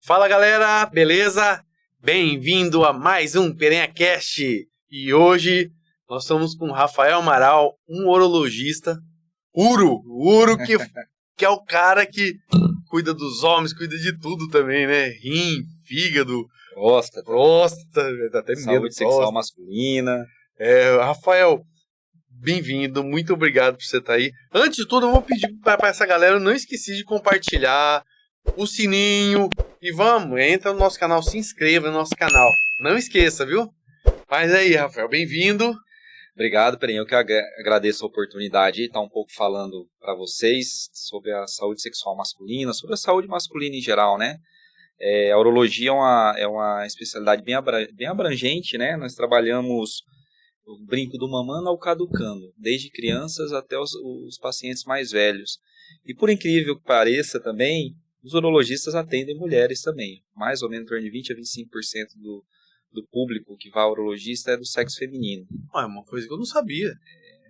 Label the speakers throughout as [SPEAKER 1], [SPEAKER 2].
[SPEAKER 1] Fala galera, beleza? Bem-vindo a mais um PerenhaCast. E hoje nós estamos com o Rafael Amaral, um urologista. Uro que é o cara que cuida dos homens, cuida de tudo também, né? Rim, fígado, próstata, até
[SPEAKER 2] saúde sexual masculina.
[SPEAKER 1] Rafael, bem-vindo, muito obrigado por você estar aí. Antes de tudo, eu vou pedir para essa galera, não esqueci de compartilhar o sininho e entra no nosso canal, se inscreva no nosso canal. Não esqueça, viu? Mas aí, Rafael, bem-vindo.
[SPEAKER 2] Obrigado, Perenha. Eu que agradeço a oportunidade de estar um pouco falando para vocês sobre a saúde sexual masculina, sobre a saúde masculina em geral, né? A urologia é uma especialidade bem abrangente, né? Nós trabalhamos o brinco do mamando ao caducando, desde crianças até os pacientes mais velhos. E por incrível que pareça também, os urologistas atendem mulheres também. Mais ou menos em torno de 20 a 25% do público que vai ao urologista é do sexo feminino.
[SPEAKER 1] É uma coisa que eu não sabia.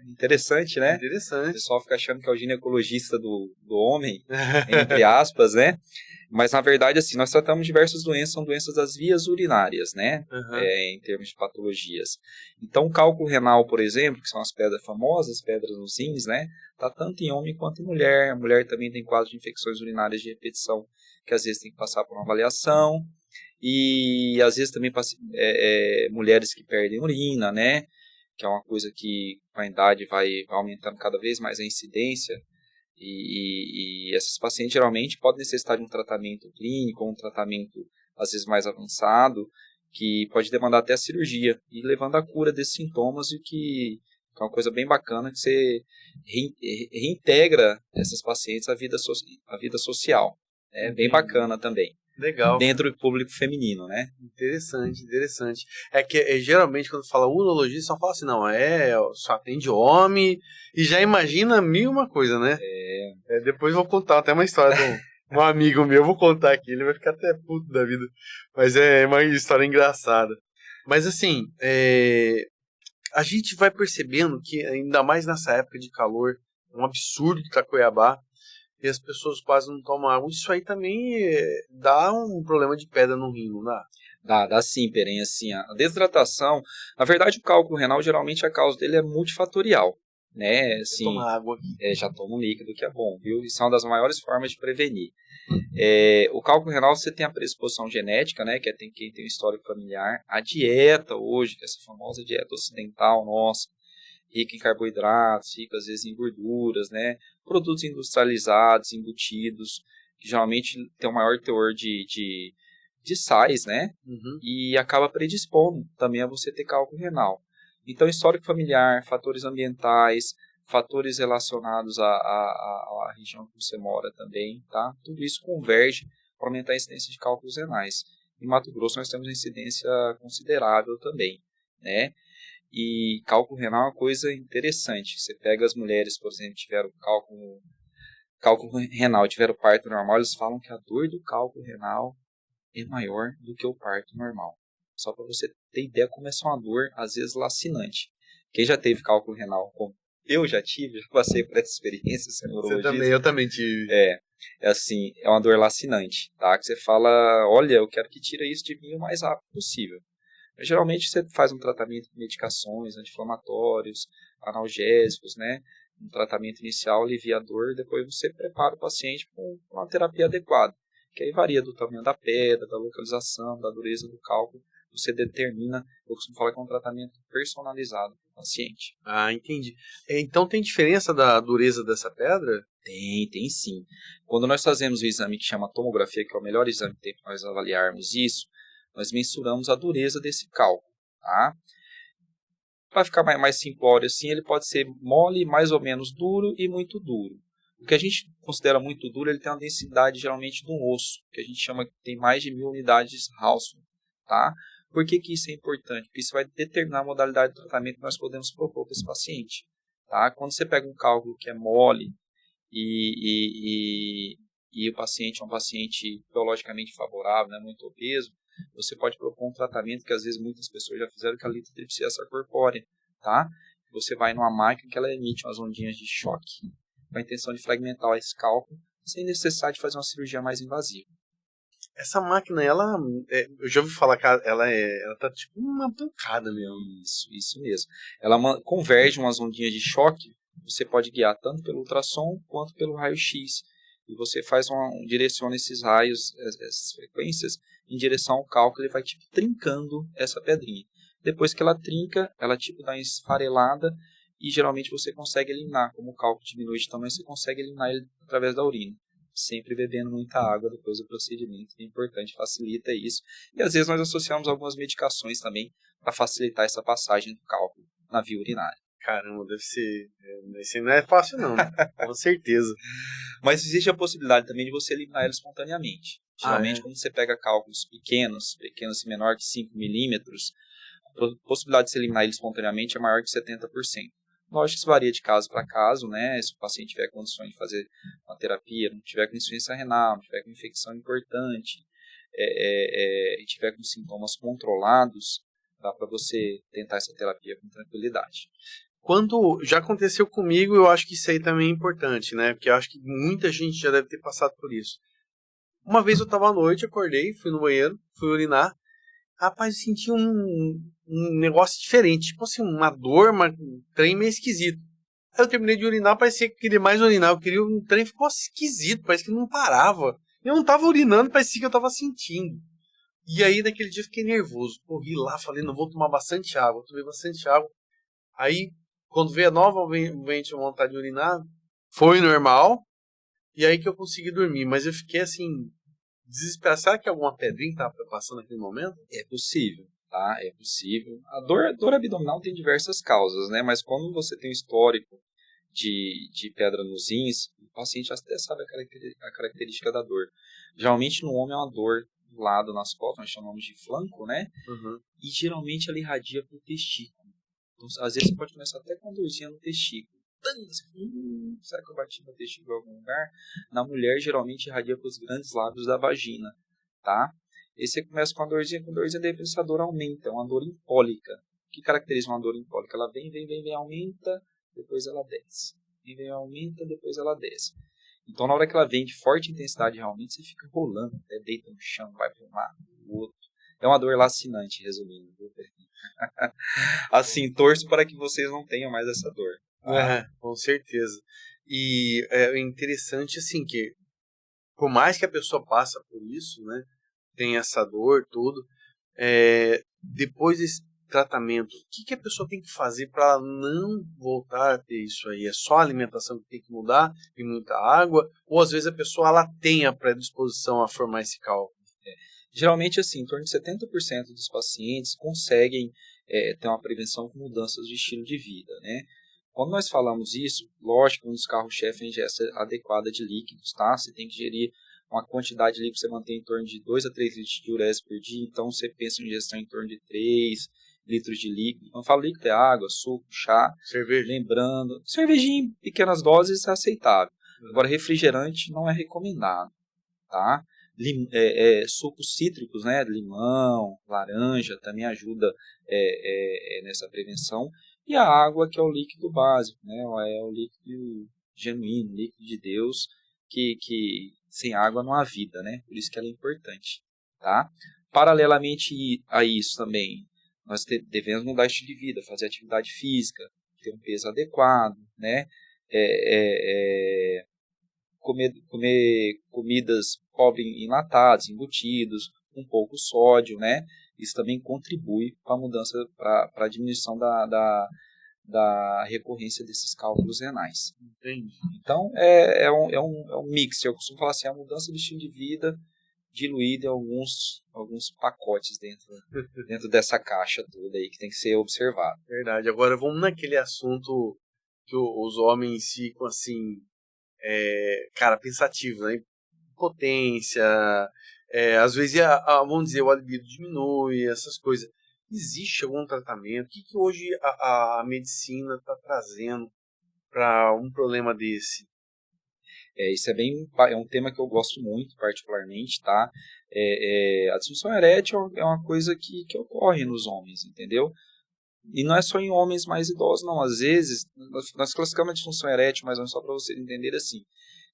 [SPEAKER 2] Interessante, né?
[SPEAKER 1] Interessante.
[SPEAKER 2] O pessoal fica achando que é o ginecologista do homem, entre aspas, né? Mas, na verdade, assim, nós tratamos diversas doenças, são doenças das vias urinárias, né? Em termos de patologias. Então, o cálculo renal, por exemplo, que são as pedras famosas, pedras nos rins, né? Tá tanto em homem quanto em mulher. A mulher também tem quadro de infecções urinárias de repetição, que às vezes tem que passar por uma avaliação. E, às vezes, também mulheres que perdem urina, né? Que é uma coisa que, com a idade, vai aumentando cada vez mais a incidência. E esses pacientes geralmente podem necessitar de um tratamento clínico ou um tratamento às vezes mais avançado, que pode demandar até a cirurgia, e levando à cura desses sintomas, e que é uma coisa bem bacana, que você reintegra esses pacientes à vida social. É bem bacana também.
[SPEAKER 1] Legal.
[SPEAKER 2] Dentro do público feminino, né?
[SPEAKER 1] Interessante. É que geralmente quando fala urologista, só fala assim, não, só atende homem, e já imagina mil e uma coisa, né? Depois eu vou contar até uma história de um amigo meu, eu vou contar aqui, ele vai ficar até puto da vida. Mas é uma história engraçada. Mas assim, a gente vai percebendo que, ainda mais nessa época de calor, um absurdo que tá Cuiabá, e as pessoas quase não tomam água. Isso aí também dá um problema de pedra no rim, não dá?
[SPEAKER 2] Dá sim, Perenha. Assim, a desidratação, na verdade o cálculo renal, geralmente a causa dele é multifatorial, né? Assim,
[SPEAKER 1] Tomar água aqui.
[SPEAKER 2] Já toma um líquido, que é bom, viu? Isso é uma das maiores formas de prevenir. O cálculo renal, você tem a predisposição genética, né? Que é quem tem um histórico familiar. A dieta hoje, que é essa famosa dieta ocidental nossa, rica em carboidratos, rica às vezes em gorduras, né? Produtos industrializados, embutidos, que geralmente tem um maior teor de sais, né? E acaba predispondo também a você ter cálculo renal. Então, histórico familiar, fatores ambientais, fatores relacionados à região que você mora também, tá? Tudo isso converge para aumentar a incidência de cálculos renais. Em Mato Grosso nós temos uma incidência considerável também, né? E cálculo renal é uma coisa interessante. Você pega as mulheres, por exemplo, que tiveram cálculo renal, tiveram parto normal, eles falam que a dor do cálculo renal é maior do que o parto normal. Só para você ter ideia como é uma dor, às vezes, lacinante. Quem já teve cálculo renal, como eu já tive, já passei por essa experiência, sendo urologista.
[SPEAKER 1] Eu também tive.
[SPEAKER 2] Assim, é uma dor lacinante, tá? Que você fala, olha, eu quero que tire isso de mim o mais rápido possível. Geralmente você faz um tratamento com medicações, anti-inflamatórios, analgésicos, né? Um tratamento inicial alivia a dor, depois você prepara o paciente com uma terapia adequada, que aí varia do tamanho da pedra, da localização, da dureza do cálculo. Você determina, eu costumo falar que é um tratamento personalizado para o paciente.
[SPEAKER 1] Ah, entendi. Então tem diferença da dureza dessa pedra?
[SPEAKER 2] Tem sim. Quando nós fazemos o exame que chama tomografia, que é o melhor exame que tem para nós avaliarmos isso, nós mensuramos a dureza desse cálculo, tá? Para ficar mais simplório assim, ele pode ser mole, mais ou menos duro e muito duro. O que a gente considera muito duro, ele tem uma densidade geralmente de um osso, que a gente chama que tem mais de 1000 unidades Hounsfield, tá? Por que isso é importante? Porque isso vai determinar a modalidade de tratamento que nós podemos propor para esse paciente, tá? Quando você pega um cálculo que é mole e o paciente é um paciente biologicamente favorável, não é muito obeso, você pode propor um tratamento que às vezes muitas pessoas já fizeram, que é a litotripsia extracorpórea, tá? Você vai numa máquina que ela emite umas ondinhas de choque, com a intenção de fragmentar esse cálculo, sem necessidade de fazer uma cirurgia mais invasiva.
[SPEAKER 1] Essa máquina, eu já ouvi falar que ela tá tipo uma pancada mesmo.
[SPEAKER 2] Isso mesmo. Ela converge umas ondinhas de choque, você pode guiar tanto pelo ultrassom quanto pelo raio-x. E você direciona esses raios, essas frequências, em direção ao cálculo, ele vai tipo trincando essa pedrinha. Depois que ela trinca, ela tipo dá uma esfarelada e geralmente você consegue eliminar. Como o cálculo diminui de tamanho, você consegue eliminar ele através da urina. Sempre bebendo muita água depois do procedimento, é importante, facilita isso. E às vezes nós associamos algumas medicações também para facilitar essa passagem do cálculo na via urinária.
[SPEAKER 1] Caramba, deve ser não é fácil não, né? Com certeza.
[SPEAKER 2] Mas existe a possibilidade também de você eliminar ela espontaneamente. Geralmente, quando você pega cálculos pequenos e menor que 5 milímetros, a possibilidade de você eliminar ele espontaneamente é maior que 70%. Lógico que isso varia de caso para caso, né? Se o paciente tiver condições de fazer uma terapia, não tiver com insuficiência renal, não tiver com infecção importante, e tiver com sintomas controlados, dá para você tentar essa terapia com tranquilidade.
[SPEAKER 1] Quando já aconteceu comigo, eu acho que isso aí também é importante, né? Porque eu acho que muita gente já deve ter passado por isso. Uma vez eu estava à noite, acordei, fui no banheiro, fui urinar. Rapaz, eu senti um negócio diferente, tipo assim, uma dor, um trem meio esquisito. Aí eu terminei de urinar, parecia que eu queria mais urinar, um trem ficou esquisito, parece que não parava. Eu não tava urinando, parecia que eu tava sentindo. E aí naquele dia eu fiquei nervoso, corri lá, falei, não, vou tomar bastante água, tomei bastante água. Aí, quando veio a novamente a vontade de urinar, foi normal, e aí que eu consegui dormir, mas eu fiquei assim, desesperado. Será que alguma pedrinha estava passando naquele momento?
[SPEAKER 2] É possível, tá? É possível. A dor abdominal tem diversas causas, né? Mas quando você tem um histórico de pedra nos rins, o paciente até sabe a característica da dor. Geralmente no homem é uma dor do lado nas costas, nós chamamos de flanco, né?
[SPEAKER 1] Uhum.
[SPEAKER 2] E geralmente ela irradia para o testículo. Então, às vezes você pode começar até com dorzinha no testículo. Será que eu bati no testículo em algum lugar? Na mulher, geralmente irradia para os grandes lábios da vagina, tá? E você começa com dorzinha, daí essa dor aumenta, é uma dor impólica. O que caracteriza uma dor impólica? Ela vem, aumenta, depois ela desce. Vem, aumenta, depois ela desce. Então, na hora que ela vem de forte intensidade, realmente, você fica rolando, até deita no chão, vai para um lado, para o outro. É uma dor lacinante, resumindo. Assim, torço para que vocês não tenham mais essa dor. Tá?
[SPEAKER 1] Com certeza. E é interessante, assim, que por mais que a pessoa passa por isso, né, tem essa dor, tudo, depois desse tratamento, o que a pessoa tem que fazer para ela não voltar a ter isso aí? É só a alimentação que tem que mudar e muita água? Ou às vezes a pessoa ela tem a predisposição a formar esse cálculo?
[SPEAKER 2] Geralmente, assim, em torno de 70% dos pacientes conseguem ter uma prevenção com mudanças de estilo de vida, né? Quando nós falamos isso, lógico, um dos carros-chefe é a ingesta adequada de líquidos, tá? Você tem que gerir uma quantidade de líquidos, você mantém em torno de 2 a 3 litros de diurese por dia, então você pensa em ingestão em torno de 3 litros de líquido. Quando eu falo líquido é água, suco, chá,
[SPEAKER 1] cerveja.
[SPEAKER 2] Lembrando, cervejinha em pequenas doses é aceitável. Agora, refrigerante não é recomendado, tá? Sucos cítricos, né? Limão, laranja, também ajuda nessa prevenção. E a água, que é o líquido básico, né? É o líquido genuíno, líquido de Deus, que sem água não há vida, né? Por isso que ela é importante, tá? Paralelamente a isso também, nós devemos mudar o estilo de vida, fazer atividade física, ter um peso adequado, né? Comer comidas pobres em enlatados, embutidos, com pouco sódio, né? Isso também contribui para a mudança, para a diminuição da recorrência desses cálculos renais.
[SPEAKER 1] Entendi.
[SPEAKER 2] Então, é um mix. Eu costumo falar assim, a mudança do estilo de vida diluída em alguns pacotes dentro dessa caixa toda aí que tem que ser observado.
[SPEAKER 1] Verdade. Agora vamos naquele assunto que os homens ficam assim, cara, pensativo, né? Potência, às vezes vamos dizer, o libido diminui, essas coisas. Existe algum tratamento? O que hoje a medicina está trazendo para um problema desse?
[SPEAKER 2] Isso é um tema que eu gosto muito, particularmente, tá? A disfunção erétil é uma coisa que ocorre nos homens, entendeu? E não é só em homens mais idosos, não. Às vezes, nós classificamos a disfunção erétil, mas só para vocês entenderem assim.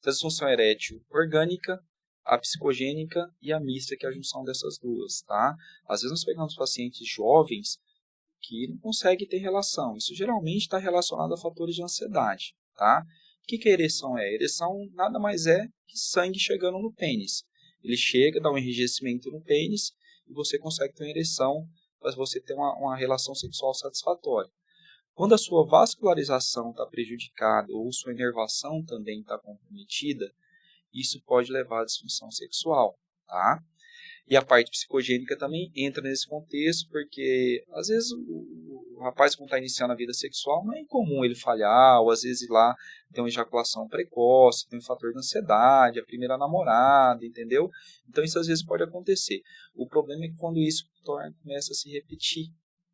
[SPEAKER 2] Se a disfunção erétil orgânica, a psicogênica e a mista, que é a junção dessas duas, tá? Às vezes nós pegamos pacientes jovens que não conseguem ter relação. Isso geralmente está relacionado a fatores de ansiedade, tá? O que a ereção é? A ereção nada mais é que sangue chegando no pênis. Ele chega, dá um enrijecimento no pênis e você consegue ter uma ereção para você ter uma relação sexual satisfatória. Quando a sua vascularização está prejudicada ou sua inervação também está comprometida, isso pode levar à disfunção sexual, tá? E a parte psicogênica também entra nesse contexto, porque às vezes o rapaz, quando está iniciando a vida sexual, não é incomum ele falhar, ou às vezes lá tem uma ejaculação precoce, tem um fator de ansiedade, a primeira namorada, entendeu? Então isso às vezes pode acontecer. O problema é que quando isso começa a se repetir,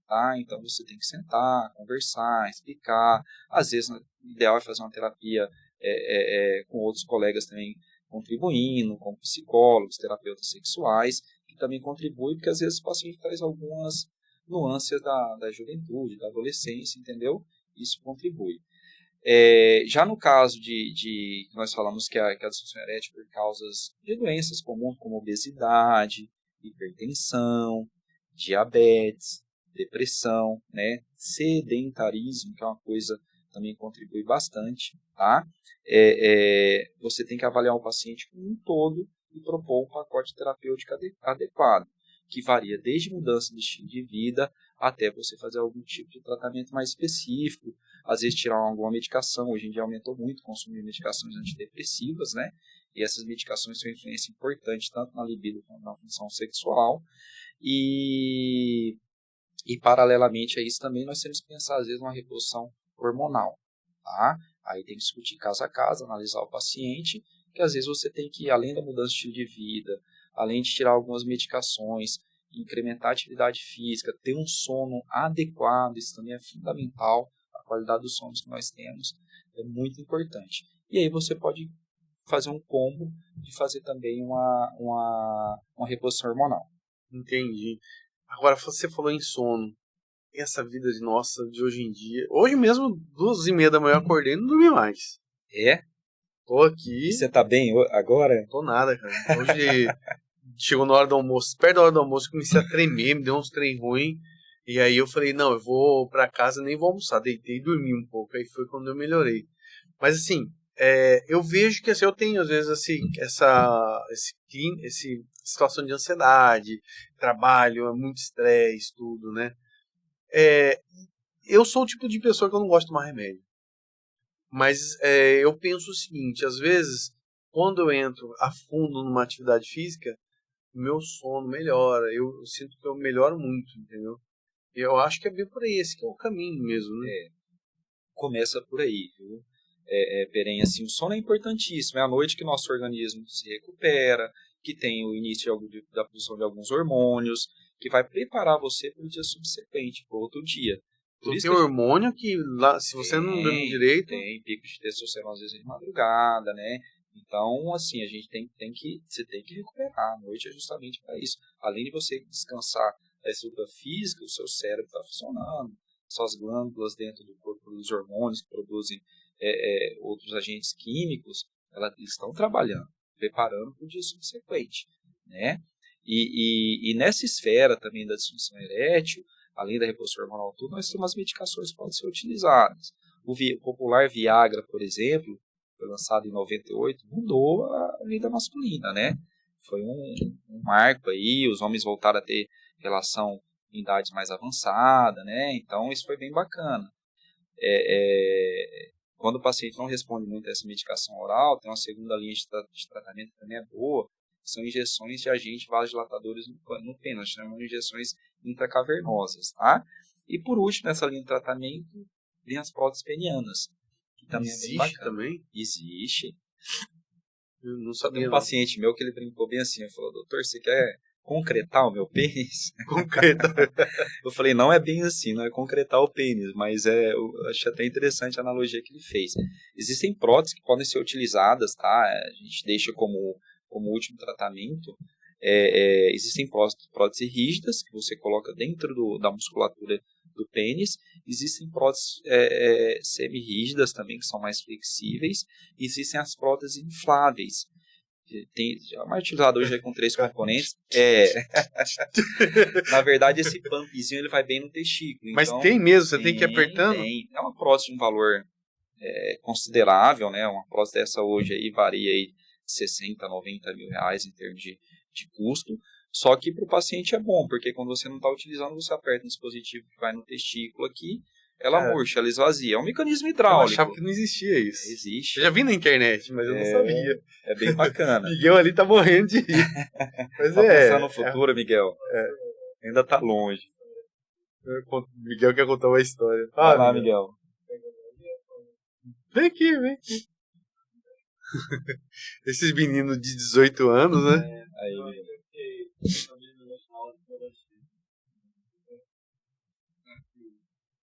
[SPEAKER 2] tá? Então você tem que sentar, conversar, explicar. Às vezes o ideal é fazer uma terapia com outros colegas também contribuindo, como psicólogos, terapeutas sexuais, que também contribuem, porque às vezes o paciente traz algumas nuances da juventude, da adolescência, entendeu? Isso contribui. Já no caso que nós falamos que a disfunção erétil por causas de doenças comuns, como obesidade, hipertensão, diabetes, depressão, né, sedentarismo, que é uma coisa também contribui bastante, tá? Você tem que avaliar o paciente como um todo e propor um pacote terapêutico adequado, que varia desde mudança de estilo de vida até você fazer algum tipo de tratamento mais específico, às vezes tirar alguma medicação. Hoje em dia aumentou muito o consumo de medicações antidepressivas, né? E essas medicações têm uma influência importante tanto na libido quanto na função sexual. E paralelamente a isso também nós temos que pensar às vezes numa reposição hormonal, tá? Aí tem que discutir caso a caso, analisar o paciente, que às vezes você tem que, além da mudança de estilo de vida, além de tirar algumas medicações, incrementar a atividade física, ter um sono adequado, isso também é fundamental, a qualidade dos sonos que nós temos é muito importante. E aí você pode fazer um combo de fazer também uma reposição hormonal.
[SPEAKER 1] Entendi. Agora, você falou em sono. Essa vida de nossa de hoje em dia. Hoje mesmo, 2h30 da manhã, eu acordei e não dormi mais. Tô aqui.
[SPEAKER 2] E você tá bem agora?
[SPEAKER 1] Tô nada, cara. Hoje chegou na hora do almoço, perto da hora do almoço, eu comecei a tremer, me deu uns trem ruim. E aí eu falei, não, eu vou pra casa, nem vou almoçar. Deitei e dormi um pouco. Aí foi quando eu melhorei. Mas assim, eu vejo que assim, eu tenho às vezes assim, essa situação de ansiedade, trabalho, muito estresse, tudo, né? Eu sou o tipo de pessoa que eu não gosto de tomar remédio. Mas eu penso o seguinte, às vezes, quando eu entro a fundo numa atividade física, meu sono melhora, eu sinto que eu melhoro muito, entendeu? E eu acho que é bem por aí, esse que é o caminho mesmo, né?
[SPEAKER 2] Começa por aí, viu? Porém, assim, o sono é importantíssimo, é a noite que o nosso organismo se recupera, que tem o início da produção de alguns hormônios, que vai preparar você para o dia subsequente, para o outro dia.
[SPEAKER 1] Por isso tem hormônio que lá, se você não dormir direito...
[SPEAKER 2] Tem pico de testosterona às vezes de madrugada, né? Então, assim, você tem que recuperar. A noite é justamente para isso. Além de você descansar da estrutura física, o seu cérebro está funcionando, suas glândulas dentro do corpo produzem hormônios que produzem outros agentes químicos, eles estão trabalhando, preparando para o dia subsequente, né? E nessa esfera também da disfunção erétil, além da reposição hormonal, tudo, nós temos as medicações que podem ser utilizadas. O popular Viagra, por exemplo, foi lançado em 98, mudou a vida masculina, né? Foi um marco aí, os homens voltaram a ter relação em idades mais avançadas, né? Então isso foi bem bacana. Quando o paciente não responde muito a essa medicação oral, tem uma segunda linha de tratamento que também é boa, são injeções de agentes vasodilatadores no pênis, nós chamamos de injeções intracavernosas, tá? E por último, nessa linha de tratamento, tem as próteses penianas, que também é bem bacana.
[SPEAKER 1] Também?
[SPEAKER 2] Existe.
[SPEAKER 1] Eu não sabia.
[SPEAKER 2] Tem um paciente meu que ele brincou bem assim, ele falou, doutor, você quer concretar o meu pênis?
[SPEAKER 1] Concretar.
[SPEAKER 2] Eu falei, não é bem assim, não é concretar o pênis, mas eu achei até interessante a analogia que ele fez. Existem próteses que podem ser utilizadas, tá? A gente deixa como último tratamento. Existem próteses rígidas que você coloca dentro da musculatura do pênis. Existem próteses semi-rígidas também, que são mais flexíveis. Existem as próteses infláveis, A mais utilizada hoje é com 3 componentes. Na verdade, esse pumpzinho ele vai bem no testículo.
[SPEAKER 1] Mas
[SPEAKER 2] então,
[SPEAKER 1] tem mesmo, você tem que ir apertando?
[SPEAKER 2] Tem. É uma prótese de um valor considerável, né? Uma prótese dessa hoje aí varia aí de 60 a 90 mil reais em termos de custo. Só que para o paciente é bom, porque quando você não está utilizando, você aperta um dispositivo que vai no testículo aqui, ela murcha, ela esvazia. É um mecanismo hidráulico.
[SPEAKER 1] Eu achava que não existia isso.
[SPEAKER 2] Existe.
[SPEAKER 1] Eu já vi na internet, mas eu não sabia.
[SPEAKER 2] É bem bacana.
[SPEAKER 1] Miguel ali tá morrendo de rir. Mas
[SPEAKER 2] Tá pensando no futuro, Miguel? Ainda tá longe.
[SPEAKER 1] Miguel quer contar uma história.
[SPEAKER 2] Vai lá, Miguel.
[SPEAKER 1] Vem aqui. Esses meninos de 18 anos, né?
[SPEAKER 2] Aí, Miguel.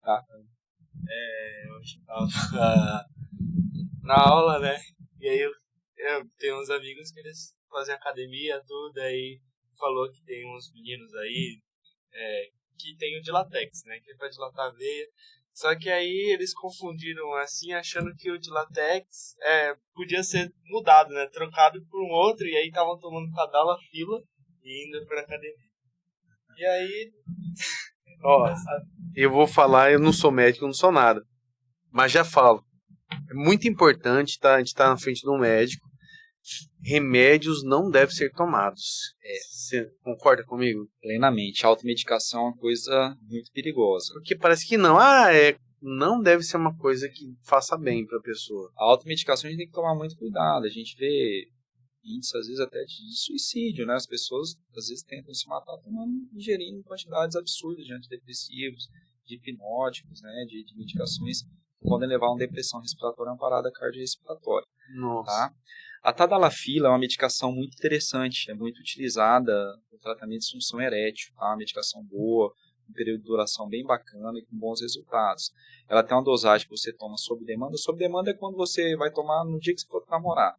[SPEAKER 3] Eu tava na aula, né? E aí eu tenho uns amigos que eles fazem academia, tudo, aí falou que tem uns meninos aí que tem o de látex, né? Que é pra dilatar a veia. Só que aí eles confundiram assim, achando que o de látex podia ser mudado, né? Trocado por um outro, e aí estavam tomando fila e indo pra academia. E aí...
[SPEAKER 1] Eu vou falar, eu não sou médico, eu não sou nada. Mas já falo. É muito importante a gente estar na frente de um médico. Remédios não devem ser tomados. Você concorda comigo?
[SPEAKER 2] Plenamente. A automedicação é uma coisa muito perigosa.
[SPEAKER 1] Porque parece que não. Não deve ser uma coisa que faça bem para a pessoa.
[SPEAKER 2] A automedicação a gente tem que tomar muito cuidado. A gente vê índices, às vezes, até de suicídio, né? As pessoas, às vezes, tentam se matar ingerindo quantidades absurdas de antidepressivos, de hipnóticos, né? De medicações que podem levar a uma depressão respiratória, uma parada cardiorrespiratória.
[SPEAKER 1] Nossa.
[SPEAKER 2] Tá? A tadalafila é uma medicação muito interessante, é muito utilizada no tratamento de disfunção erétil, tá? Uma medicação boa, um período de duração bem bacana e com bons resultados. Ela tem uma dosagem que você toma sob demanda. Sob demanda é quando você vai tomar no dia que você for namorar.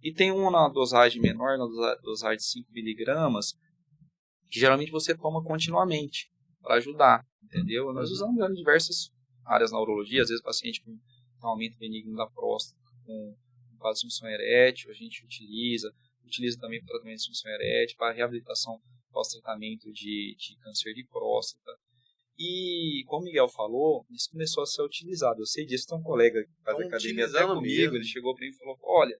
[SPEAKER 2] E tem uma na dosagem menor, na dosagem de 5 miligramas, que geralmente você toma continuamente para ajudar, entendeu? Nós usamos em diversas áreas na urologia, às vezes paciente com aumento benigno da próstata, com quadro de disfunção erétil, a gente utiliza também para tratamento de disfunção erétil, para reabilitação pós-tratamento de câncer de próstata. E, como o Miguel falou, isso começou a ser utilizado. Eu sei disso, tem um colega que faz academia até comigo, ele chegou para mim e falou, olha,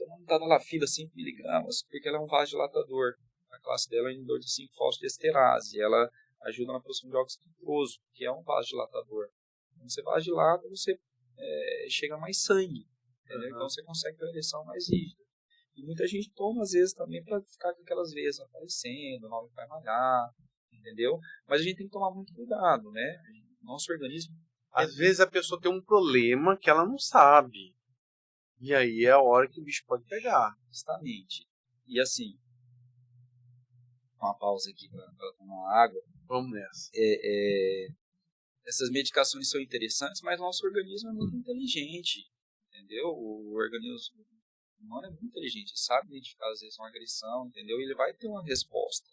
[SPEAKER 2] não está na fila 5 miligramas, porque ela é um vasodilatador. A classe dela é inibidor de 5-fosfodiesterase, ela ajuda na produção de óxido nitroso, que é um vasodilatador. Quando você vasodilata, você chega mais sangue, entendeu? Então você consegue ter uma ereção mais rígida. E muita gente toma, às vezes, também para ficar com aquelas veias aparecendo, na hora que vai malhar, entendeu? Mas a gente tem que tomar muito cuidado, né? Nosso organismo...
[SPEAKER 1] Às vezes a pessoa tem um problema que ela não sabe. E aí é a hora que o bicho pode pegar.
[SPEAKER 2] Justamente. E assim, uma pausa aqui para tomar água.
[SPEAKER 1] Vamos nessa.
[SPEAKER 2] Essas medicações são interessantes, mas nosso organismo é muito inteligente, entendeu? O organismo humano é muito inteligente, ele sabe identificar às vezes uma agressão, entendeu? E ele vai ter uma resposta,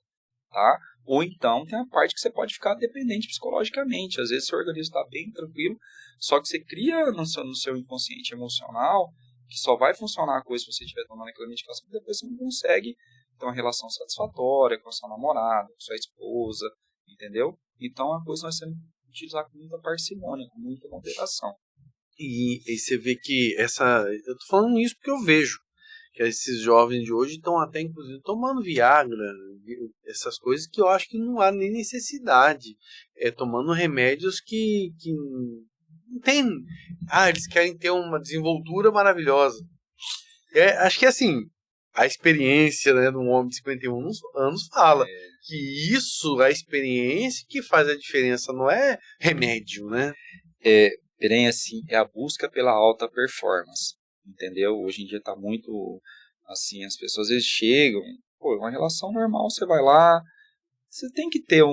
[SPEAKER 2] tá? Ou então tem a parte que você pode ficar dependente psicologicamente. Às vezes seu organismo está bem tranquilo, só que você cria no seu inconsciente emocional que só vai funcionar a coisa se você estiver tomando aquela medicação, porque depois você não consegue ter uma relação satisfatória com a sua namorada, com a sua esposa, entendeu? Então a coisa nós temos que utilizar com muita parcimônia, com muita moderação.
[SPEAKER 1] E você vê que eu tô falando isso porque eu vejo que esses jovens de hoje estão até inclusive tomando Viagra, essas coisas que eu acho que não há nem necessidade, tomando remédios que não tem, eles querem ter uma desenvoltura maravilhosa. Acho que assim, a experiência, né, de um homem de 51 anos fala que isso, a experiência que faz a diferença, não é remédio, né?
[SPEAKER 2] Porém, assim, é a busca pela alta performance, entendeu? Hoje em dia está muito, assim, as pessoas às vezes chegam, uma relação normal, você vai lá, você tem que ter eu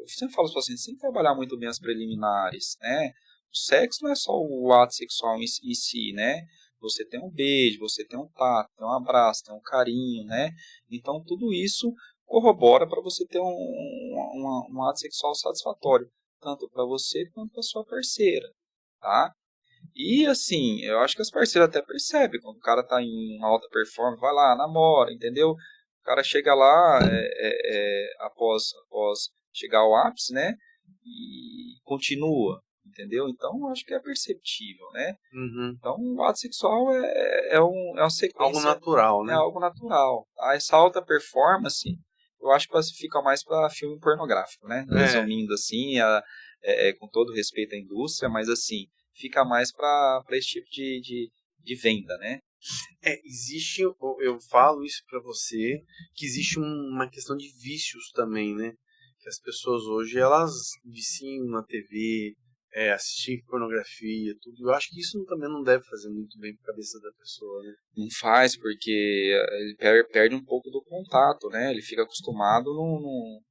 [SPEAKER 2] sempre falo para os pacientes, você tem que trabalhar muito bem as preliminares, né? O sexo não é só o ato sexual em si, né? Você tem um beijo, você tem um tato, tem um abraço, tem um carinho, né? Então, tudo isso corrobora para você ter um ato sexual satisfatório, tanto para você quanto para sua parceira, tá? E assim, eu acho que as parceiras até percebem, quando o cara tá em alta performance, vai lá, namora, entendeu? O cara chega lá após chegar ao ápice, né? E continua, entendeu? Então, eu acho que é perceptível, né?
[SPEAKER 1] Uhum.
[SPEAKER 2] Então, o ato sexual é uma sequência...
[SPEAKER 1] Algo natural, né?
[SPEAKER 2] É algo natural. Tá? Essa alta performance, eu acho que classifica mais para filme pornográfico, né? Resumindo assim, com todo respeito à indústria, mas assim, fica mais para esse tipo de venda, né?
[SPEAKER 1] Existe, eu falo isso pra você, que existe uma questão de vícios também, né? Que as pessoas hoje, elas viciam na TV, assistir pornografia, tudo. Eu acho que isso também não deve fazer muito bem pra cabeça da pessoa, né?
[SPEAKER 2] Não faz, porque ele perde um pouco do contato, né? Ele fica acostumado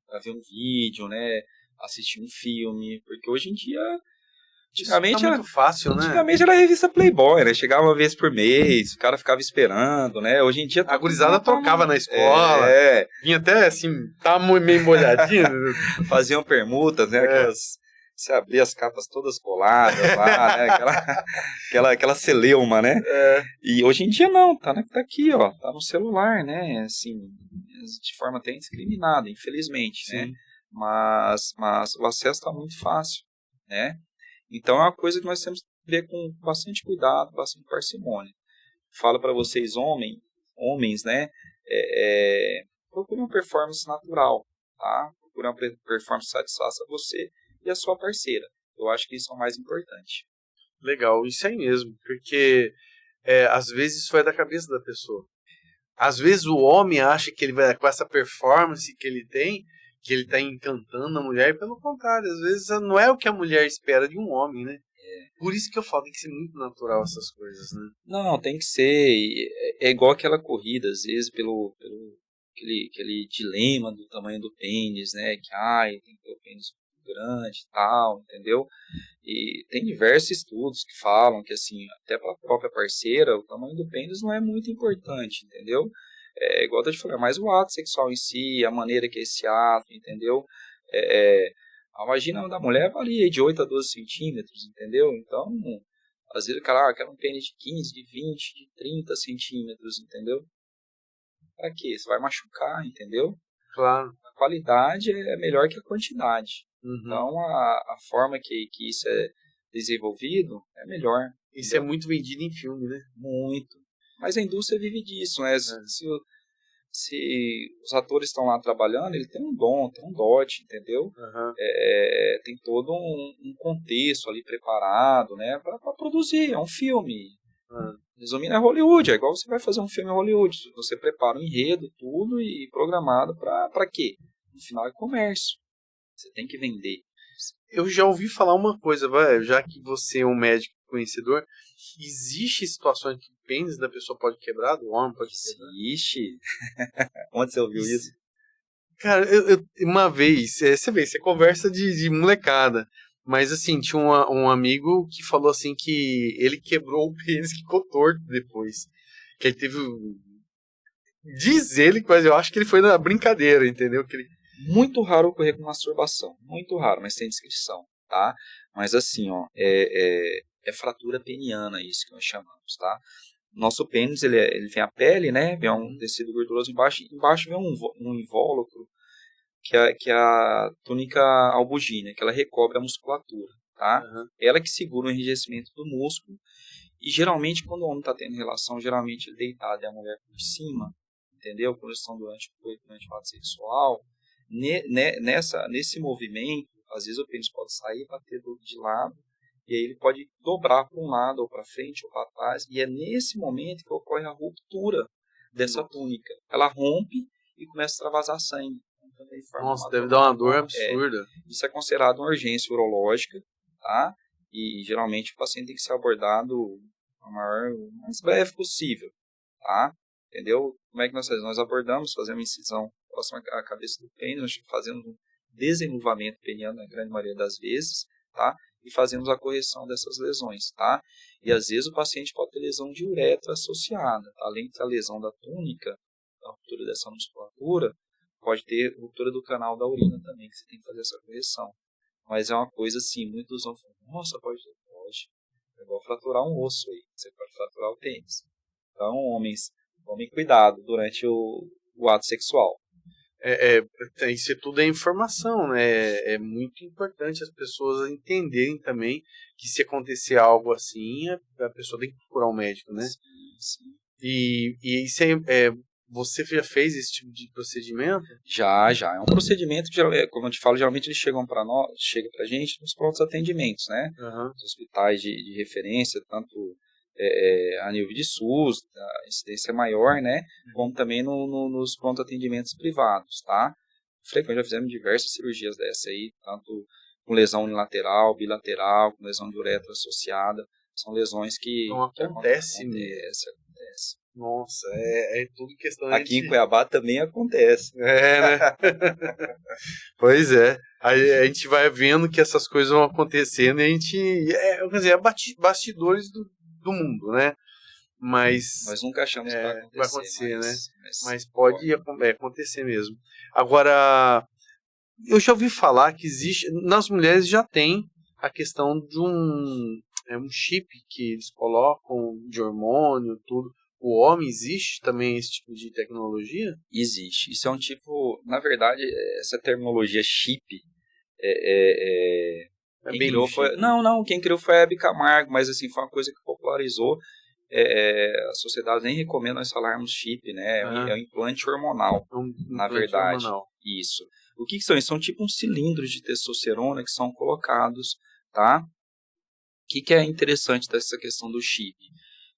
[SPEAKER 2] a ver um vídeo, né? Assistir um filme, porque hoje em dia...
[SPEAKER 1] Antigamente tá muito fácil, né?
[SPEAKER 2] Antigamente era a revista Playboy, né? Chegava uma vez por mês, o cara ficava esperando, né? Hoje em dia...
[SPEAKER 1] A gurizada trocava na escola, vinha até assim, tava meio molhadinha.
[SPEAKER 2] Faziam permutas, né? Você abria as capas todas coladas lá, né? Aquela celeuma, né? E hoje em dia não, tá aqui, ó, tá no celular, né? Assim, de forma até indiscriminada, infelizmente,
[SPEAKER 1] Sim.
[SPEAKER 2] né? Mas o acesso tá muito fácil, né? Então é uma coisa que nós temos que ver com bastante cuidado, bastante parcimônia. Falo para vocês, homens, né? Procure uma performance natural, tá? Procure uma performance que satisfaça você e a sua parceira. Eu acho que isso é o mais importante.
[SPEAKER 1] Legal, isso aí mesmo, porque às vezes isso vai da cabeça da pessoa. Às vezes o homem acha que ele vai, com essa performance que ele tem, que ele tá encantando a mulher, e pelo contrário, às vezes não é o que a mulher espera de um homem, né? Por isso que eu falo, tem que ser muito natural essas coisas, né?
[SPEAKER 2] Não, tem que ser. É igual aquela corrida, às vezes, pelo aquele dilema do tamanho do pênis, né? Que, tem que ter o pênis grande e tal, entendeu? E tem diversos estudos que falam que, assim, até para a própria parceira, o tamanho do pênis não é muito importante, entendeu? É igual eu te falei, mais o ato sexual em si, a maneira que é esse ato, entendeu? A vagina da mulher varia de 8 a 12 centímetros, entendeu? Então, às vezes o cara quer um pênis de 15, de 20, de 30 centímetros, entendeu? Pra quê? Você vai machucar, entendeu?
[SPEAKER 1] Claro.
[SPEAKER 2] A qualidade é melhor que a quantidade.
[SPEAKER 1] Uhum.
[SPEAKER 2] Então, a forma que isso é desenvolvido é melhor.
[SPEAKER 1] Isso
[SPEAKER 2] entendeu?
[SPEAKER 1] é muito vendido em filme, né?
[SPEAKER 2] Muito. Mas a indústria vive disso, né? Se os atores estão lá trabalhando, ele tem um dom, tem um dote, entendeu?
[SPEAKER 1] Uhum.
[SPEAKER 2] Tem todo um contexto ali preparado, né? Para produzir. É um filme. Resumindo, é Hollywood. É igual você vai fazer um filme em Hollywood. Você prepara um enredo, tudo, e programado para quê? No final é comércio. Você tem que vender.
[SPEAKER 1] Eu já ouvi falar uma coisa, já que você é um médico conhecedor, existe situações que o pênis da pessoa pode quebrar, do homem pode quebrar?
[SPEAKER 2] Existe. Onde você ouviu isso?
[SPEAKER 1] Cara, uma vez, você vê, isso é conversa de molecada, mas assim, tinha um amigo que falou assim que ele quebrou o pênis, que ficou torto depois. Que ele teve. Diz ele, mas eu acho que ele foi na brincadeira, entendeu? Que ele...
[SPEAKER 2] Muito raro ocorrer com masturbação. Muito raro, mas tem descrição, tá? Mas assim, ó, é fratura peniana isso que nós chamamos, tá? Nosso pênis, ele vem a pele, né? Vem um tecido gorduroso embaixo. Embaixo vem um invólucro, que é a túnica albugínea, que ela recobre a musculatura, tá?
[SPEAKER 1] Uhum.
[SPEAKER 2] Ela que segura o enrijecimento do músculo. E geralmente, quando o homem está tendo relação, geralmente ele deitado e a mulher por cima, entendeu? Quando eles estão durante o ato sexual, nesse movimento, às vezes o pênis pode sair, bater de lado, e aí ele pode dobrar para um lado, ou para frente, ou para trás, e é nesse momento que ocorre a ruptura dessa túnica. Ela rompe e começa a extravasar sangue.
[SPEAKER 1] Nossa, deve dar uma dor absurda.
[SPEAKER 2] Isso é considerado uma urgência urológica, tá? E geralmente o paciente tem que ser abordado o mais breve possível, tá? Entendeu? Como é que nós fazemos? Nós abordamos, fazemos incisão próxima à cabeça do pênis, fazemos um desenvolvimento peniano na grande maioria das vezes, tá? E fazemos a correção dessas lesões, tá? E às vezes o paciente pode ter lesão de uretra associada, tá? Além da lesão da túnica, da ruptura dessa musculatura, pode ter ruptura do canal da urina também, que você tem que fazer essa correção. Mas é uma coisa assim, muitos vão falar, nossa, pode. É igual fraturar um osso aí, você pode fraturar o tênis. Então, homens, tomem cuidado durante o ato sexual.
[SPEAKER 1] Isso tudo é informação, né? É muito importante as pessoas entenderem também que se acontecer algo assim, a pessoa tem que procurar um médico, né?
[SPEAKER 2] Sim.
[SPEAKER 1] E isso você já fez esse tipo de procedimento?
[SPEAKER 2] Já. É um procedimento que, como eu te falo, geralmente eles chega pra gente nos prontos atendimentos, né?
[SPEAKER 1] Uhum.
[SPEAKER 2] Os hospitais de referência, tanto a nível de SUS, a incidência é maior, né? Como também nos prontos atendimentos privados, tá? Frequente, já fizemos diversas cirurgias dessa aí, tanto com lesão unilateral, bilateral, com lesão de uretra associada. São lesões que
[SPEAKER 1] Então acontece.
[SPEAKER 2] Acontece.
[SPEAKER 1] Nossa, é tudo questão de...
[SPEAKER 2] Aqui em Cuiabá também acontece.
[SPEAKER 1] Né? Pois é. A gente vai vendo que essas coisas vão acontecendo e a gente... quer dizer, bastidores do mundo, né? Mas...
[SPEAKER 2] Nós nunca achamos que vai acontecer,
[SPEAKER 1] né? Mas pode acontecer mesmo. Agora, eu já ouvi falar que existe... Nas mulheres já tem a questão de um chip que eles colocam de hormônio, tudo. O homem, existe também esse tipo de tecnologia?
[SPEAKER 2] Existe. Isso é um tipo... Na verdade, essa terminologia chip... quem criou foi... Não. Quem criou foi a Hebe Camargo, mas assim, foi uma coisa que popularizou. A sociedade nem recomenda nós falarmos chip, né? É um implante hormonal, na verdade. Hormonal. Isso. O que são? São tipo uns cilindros de testosterona que são colocados, tá? O que é interessante dessa questão do chip?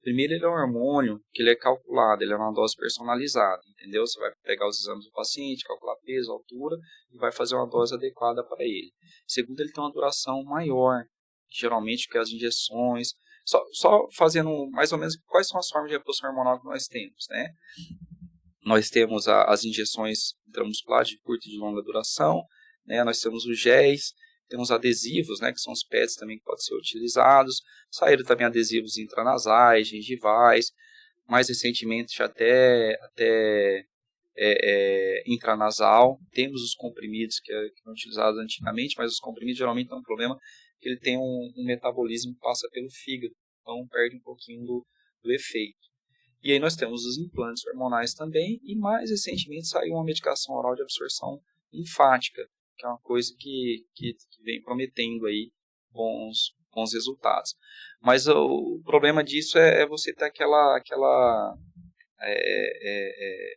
[SPEAKER 2] Primeiro, ele é um hormônio que ele é calculado, ele é uma dose personalizada, entendeu? Você vai pegar os exames do paciente, calcular peso, altura e vai fazer uma dose adequada para ele. Segundo, ele tem uma duração maior, geralmente que as injeções. Só fazendo mais ou menos quais são as formas de reposição hormonal que nós temos, né? Nós temos as injeções intramusculares de curta e de longa duração, né? Nós temos os géis, temos adesivos, né, que são os PETs também que podem ser utilizados. Saíram também adesivos intranasais, gengivais, mais recentemente até intranasal. Temos os comprimidos que eram utilizados antigamente, mas os comprimidos geralmente têm um problema que ele tem um metabolismo que passa pelo fígado, então perde um pouquinho do efeito. E aí nós temos os implantes hormonais também, e mais recentemente saiu uma medicação oral de absorção linfática, que é uma coisa que vem prometendo aí bons resultados. Mas o problema disso é você ter aquela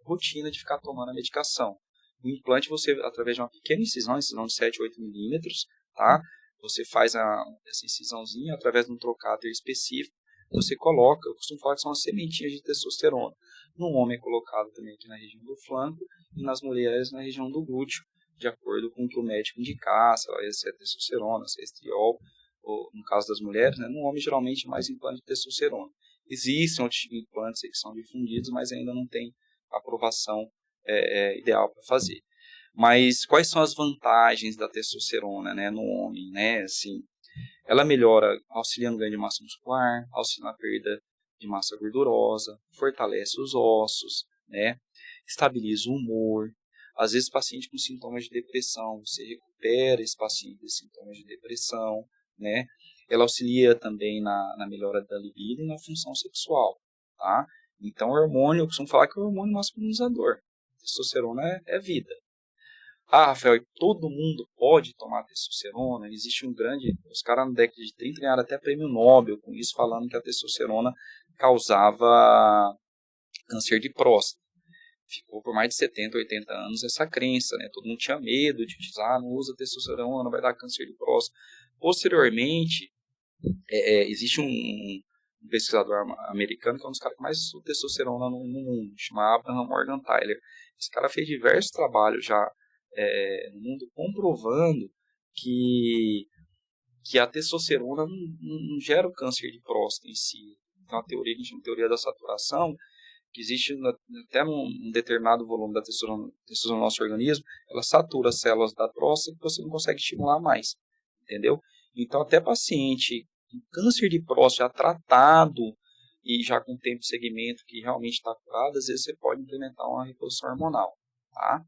[SPEAKER 2] rotina de ficar tomando a medicação. O implante, você, através de uma pequena incisão de 7 a 8 milímetros, tá? Você faz essa incisãozinha através de um trocáter específico, você coloca, eu costumo falar que são as sementinhas de testosterona. No homem é colocado também aqui na região do flanco e nas mulheres na região do glúteo, de acordo com o que o médico indicar, se é testosterona, se é estriol, ou no caso das mulheres, né? No homem geralmente mais implante de testosterona. Existem outros implantes que são difundidos, mas ainda não tem aprovação ideal para fazer. Mas quais são as vantagens da testosterona, né, no homem, né? Assim, ela melhora auxiliando o ganho de massa muscular, auxilia a perda de massa gordurosa, fortalece os ossos, né? Estabiliza o humor. Às vezes, paciente com sintomas de depressão, você recupera esse paciente de sintomas de depressão, né? Ela auxilia também na melhora da libido e na função sexual, tá? Então, o hormônio, eu costumo falar que é o hormônio masculinizador. Testosterona é vida. Rafael, todo mundo pode tomar testosterona? Existe os caras na década de 30 ganharam até prêmio Nobel com isso, falando que a testosterona causava câncer de próstata. Ficou por mais de 70, 80 anos essa crença, né? Todo mundo tinha medo de utilizar, não usa testosterona, vai dar câncer de próstata. Posteriormente, existe um pesquisador americano que é um dos caras que mais estuda testosterona no mundo, chama Abraham Morgentaler. Esse cara fez diversos trabalhos já no mundo comprovando que a testosterona não gera o câncer de próstata em si. Então a teoria, a gente chama de teoria da saturação, que existe até num determinado volume da testosterona no nosso organismo, ela satura as células da próstata que você não consegue estimular mais, entendeu? Então até paciente com câncer de próstata já tratado e já com tempo de segmento que realmente está curado, às vezes você pode implementar uma reposição hormonal, tá?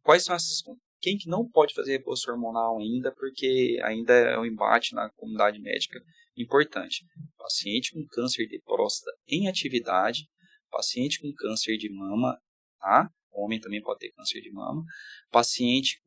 [SPEAKER 2] Quais são essas... Quem que não pode fazer reposição hormonal ainda, porque ainda é um embate na comunidade médica Importante. Paciente com câncer de próstata em atividade, paciente com câncer de mama, tá? Homem também pode ter câncer de mama. Paciente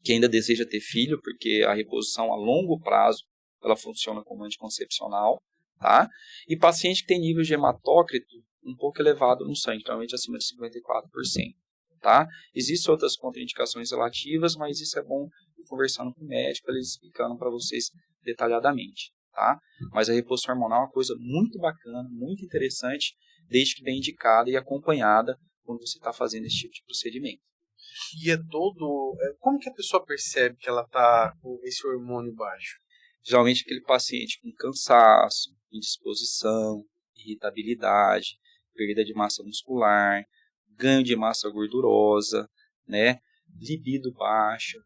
[SPEAKER 2] que ainda deseja ter filho, porque a reposição a longo prazo ela funciona como anticoncepcional, tá? E paciente que tem nível de hematócrito um pouco elevado no sangue, geralmente acima de 54%, tá? Existem outras contraindicações relativas, mas isso é bom ir conversando com o médico, eles explicando para vocês detalhadamente, tá? Mas a reposição hormonal é uma coisa muito bacana, muito interessante, desde que bem indicada e acompanhada quando você está fazendo esse tipo de procedimento.
[SPEAKER 1] E como que a pessoa percebe que ela tá com esse hormônio baixo?
[SPEAKER 2] Geralmente aquele paciente com cansaço, indisposição, irritabilidade, perda de massa muscular, ganho de massa gordurosa, né? Libido baixa,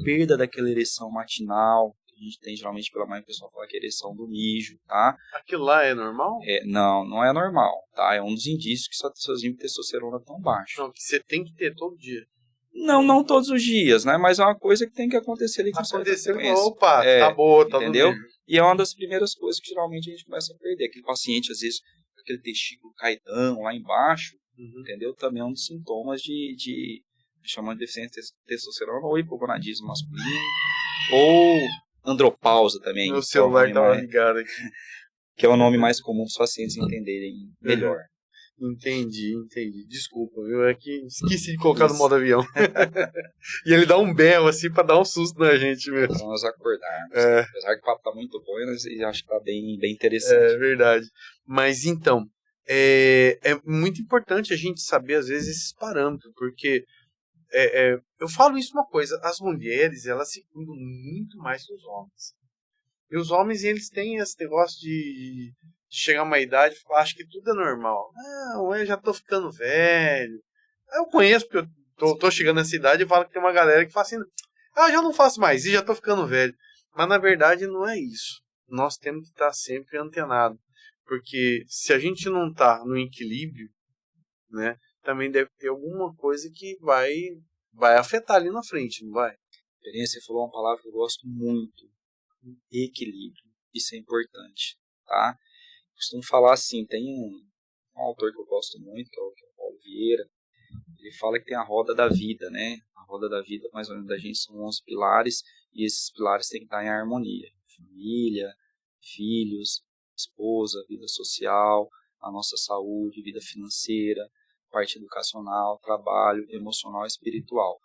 [SPEAKER 2] perda daquela ereção matinal, que a gente tem geralmente pela manhã, o pessoal fala que é ereção do mijo, tá?
[SPEAKER 1] Aquilo lá é normal?
[SPEAKER 2] Não é normal, tá? É um dos indícios que seus níveis de testosterona estão baixos.
[SPEAKER 1] Não, que você tem que ter todo dia.
[SPEAKER 2] Não todos os dias, né? Mas é uma coisa que tem que acontecer ali com certa frequência.
[SPEAKER 1] Opa, tá boa, tá
[SPEAKER 2] entendeu?
[SPEAKER 1] tudo bem.
[SPEAKER 2] E é uma das primeiras coisas que geralmente a gente começa a perder. Aquele paciente, às vezes, com aquele testículo caidão lá embaixo, entendeu? Também é um dos sintomas de chamamos de deficiência de testosterona ou hipogonadismo masculino, ou andropausa também.
[SPEAKER 1] Meu celular tava ligado aqui.
[SPEAKER 2] Que é o nome mais comum dos pacientes entenderem melhor.
[SPEAKER 1] Entendi. Desculpa, viu? É que esqueci de colocar no modo avião. E ele dá um berro assim pra dar um susto na gente mesmo.
[SPEAKER 2] Pra nós acordarmos. Apesar que o papo tá muito bom, eu acho que tá bem interessante.
[SPEAKER 1] É verdade. Mas então, é muito importante a gente saber, às vezes, esses parâmetros, porque eu falo isso uma coisa, as mulheres, elas se cuidam muito mais que os homens. E os homens, eles têm esse negócio de chegar a uma idade e acham que tudo é normal. Não, eu já tô ficando velho. Eu conheço, porque eu tô chegando nessa idade e falo que tem uma galera que fala assim, já não faço mais, e já tô ficando velho. Mas na verdade não é isso. Nós temos que estar sempre antenado. Porque se a gente não tá no equilíbrio, né, também deve ter alguma coisa que vai afetar ali na frente, não vai?
[SPEAKER 2] Você falou uma palavra que eu gosto muito. Equilíbrio. Isso é importante, tá? Costumo falar assim, tem um autor que eu gosto muito, que é o Paulo Vieira. Ele fala que tem a roda da vida, né? A roda da vida, mais ou menos, da gente são 11 pilares, e esses pilares têm que estar em harmonia. Família, filhos, esposa, vida social, a nossa saúde, vida financeira, parte educacional, trabalho, emocional e espiritual.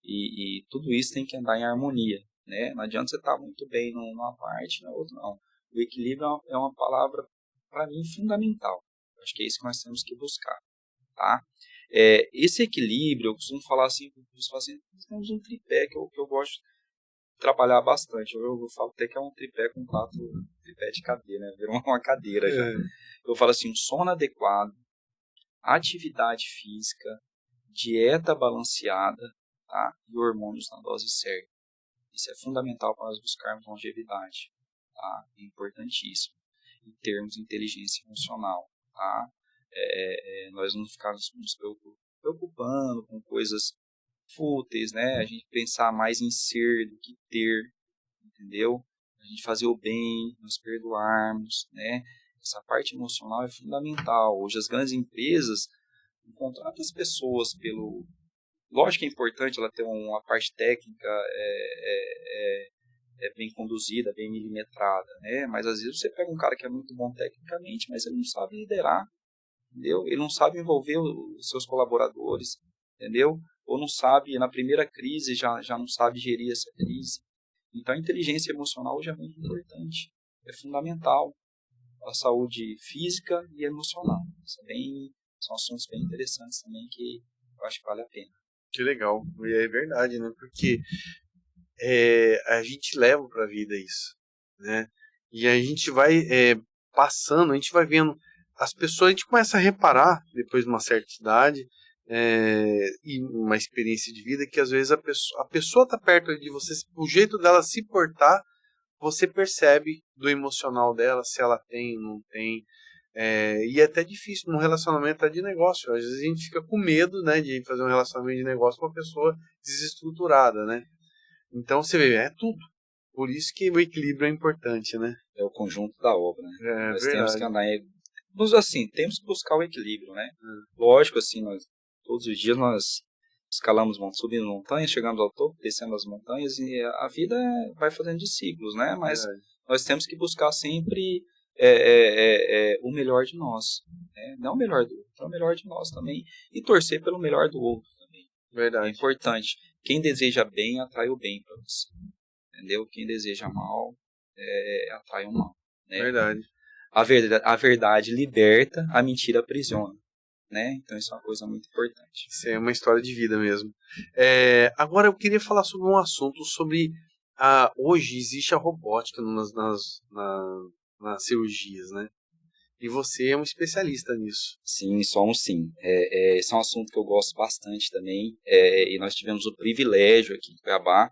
[SPEAKER 2] E tudo isso tem que andar em harmonia, né? Não adianta você estar muito bem numa parte e na outra não. O equilíbrio é uma palavra, para mim, fundamental. Acho que é isso que nós temos que buscar, tá? Esse equilíbrio, eu costumo falar assim, nós temos um tripé que eu gosto de trabalhar bastante. Eu falo até que é um tripé com 4 tripé de cadeira, né? Virou uma cadeira já. Eu falo assim, um sono adequado, atividade física, dieta balanceada, tá? E hormônios na dose certa. Isso é fundamental para nós buscarmos longevidade, tá? É importantíssimo. Em termos de inteligência emocional, tá? Nós não ficarmos nos preocupando com coisas fúteis, né? A gente pensar mais em ser do que ter, entendeu? A gente fazer o bem, nos perdoarmos, né? Essa parte emocional é fundamental. Hoje as grandes empresas contratam as pessoas pelo... Lógico que é importante ela ter uma parte técnica bem conduzida, bem milimetrada, né? Mas às vezes você pega um cara que é muito bom tecnicamente, mas ele não sabe liderar, entendeu? Ele não sabe envolver os seus colaboradores, entendeu? Ou não sabe, na primeira crise, já não sabe gerir essa crise. Então a inteligência emocional hoje é muito importante, é fundamental para a saúde física e emocional. São assuntos bem interessantes também que eu acho que vale a pena.
[SPEAKER 1] Que legal, é verdade, né? Porque a gente leva para a vida isso, né? E a gente vai passando, a gente vai vendo as pessoas, a gente começa a reparar depois de uma certa idade e uma experiência de vida que às vezes a pessoa tá perto de você, o jeito dela se portar, você percebe do emocional dela, se ela tem, não tem. E é até difícil num relacionamento de negócio. Às vezes a gente fica com medo, né, de fazer um relacionamento de negócio com uma pessoa desestruturada, né? Então você vê, é tudo. Por isso que o equilíbrio é importante, né?
[SPEAKER 2] É o conjunto da obra, né?
[SPEAKER 1] É
[SPEAKER 2] Nós
[SPEAKER 1] verdade.
[SPEAKER 2] temos que andar assim, temos que buscar o equilíbrio, né? Lógico, assim, todos os dias nós escalamos, subimos montanhas, chegamos ao topo, descemos as montanhas e a vida vai fazendo de ciclos, né? Mas nós temos que buscar sempre o melhor de nós, né? Não o melhor do outro, é o melhor de nós também e torcer pelo melhor do outro também.
[SPEAKER 1] Verdade.
[SPEAKER 2] É importante. Quem deseja bem, atrai o bem para você. Entendeu? Quem deseja mal, atrai o mal. Né?
[SPEAKER 1] Verdade.
[SPEAKER 2] A verdade liberta, a mentira aprisiona. Né? Então isso é uma coisa muito importante.
[SPEAKER 1] Isso é uma história de vida mesmo. Agora eu queria falar sobre um assunto sobre hoje existe a robótica nas cirurgias, né? E você é um especialista nisso.
[SPEAKER 2] Sim, somos sim. Esse é um assunto que eu gosto bastante também. E nós tivemos o privilégio aqui em Cuiabá.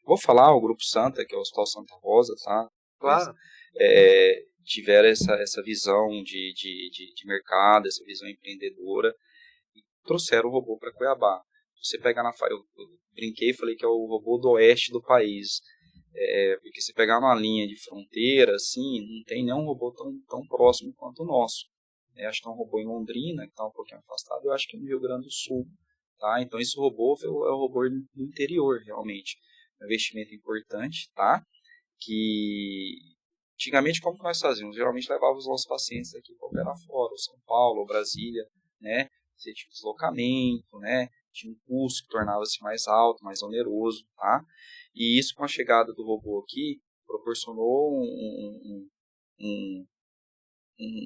[SPEAKER 2] Vou falar o Grupo Santa, que é o Hospital Santa Rosa, tá?
[SPEAKER 1] Claro.
[SPEAKER 2] Tiveram essa visão de mercado, essa visão empreendedora, e trouxeram o robô para Cuiabá. Você pega eu brinquei e falei que é o robô do oeste do país, porque se pegar uma linha de fronteira, assim, não tem nenhum robô tão próximo quanto o nosso. Acho que tem um robô em Londrina, que está um pouquinho afastado, eu acho que é no Rio Grande do Sul. Tá? Então esse robô é o robô do interior, realmente. É um investimento importante, tá? Que antigamente, como que nós fazíamos? Geralmente levávamos os nossos pacientes aqui para operar fora, ou São Paulo, ou Brasília, né? Você tinha deslocamento, né? Tinha um custo que tornava-se mais alto, mais oneroso, tá? E isso, com a chegada do robô aqui, proporcionou um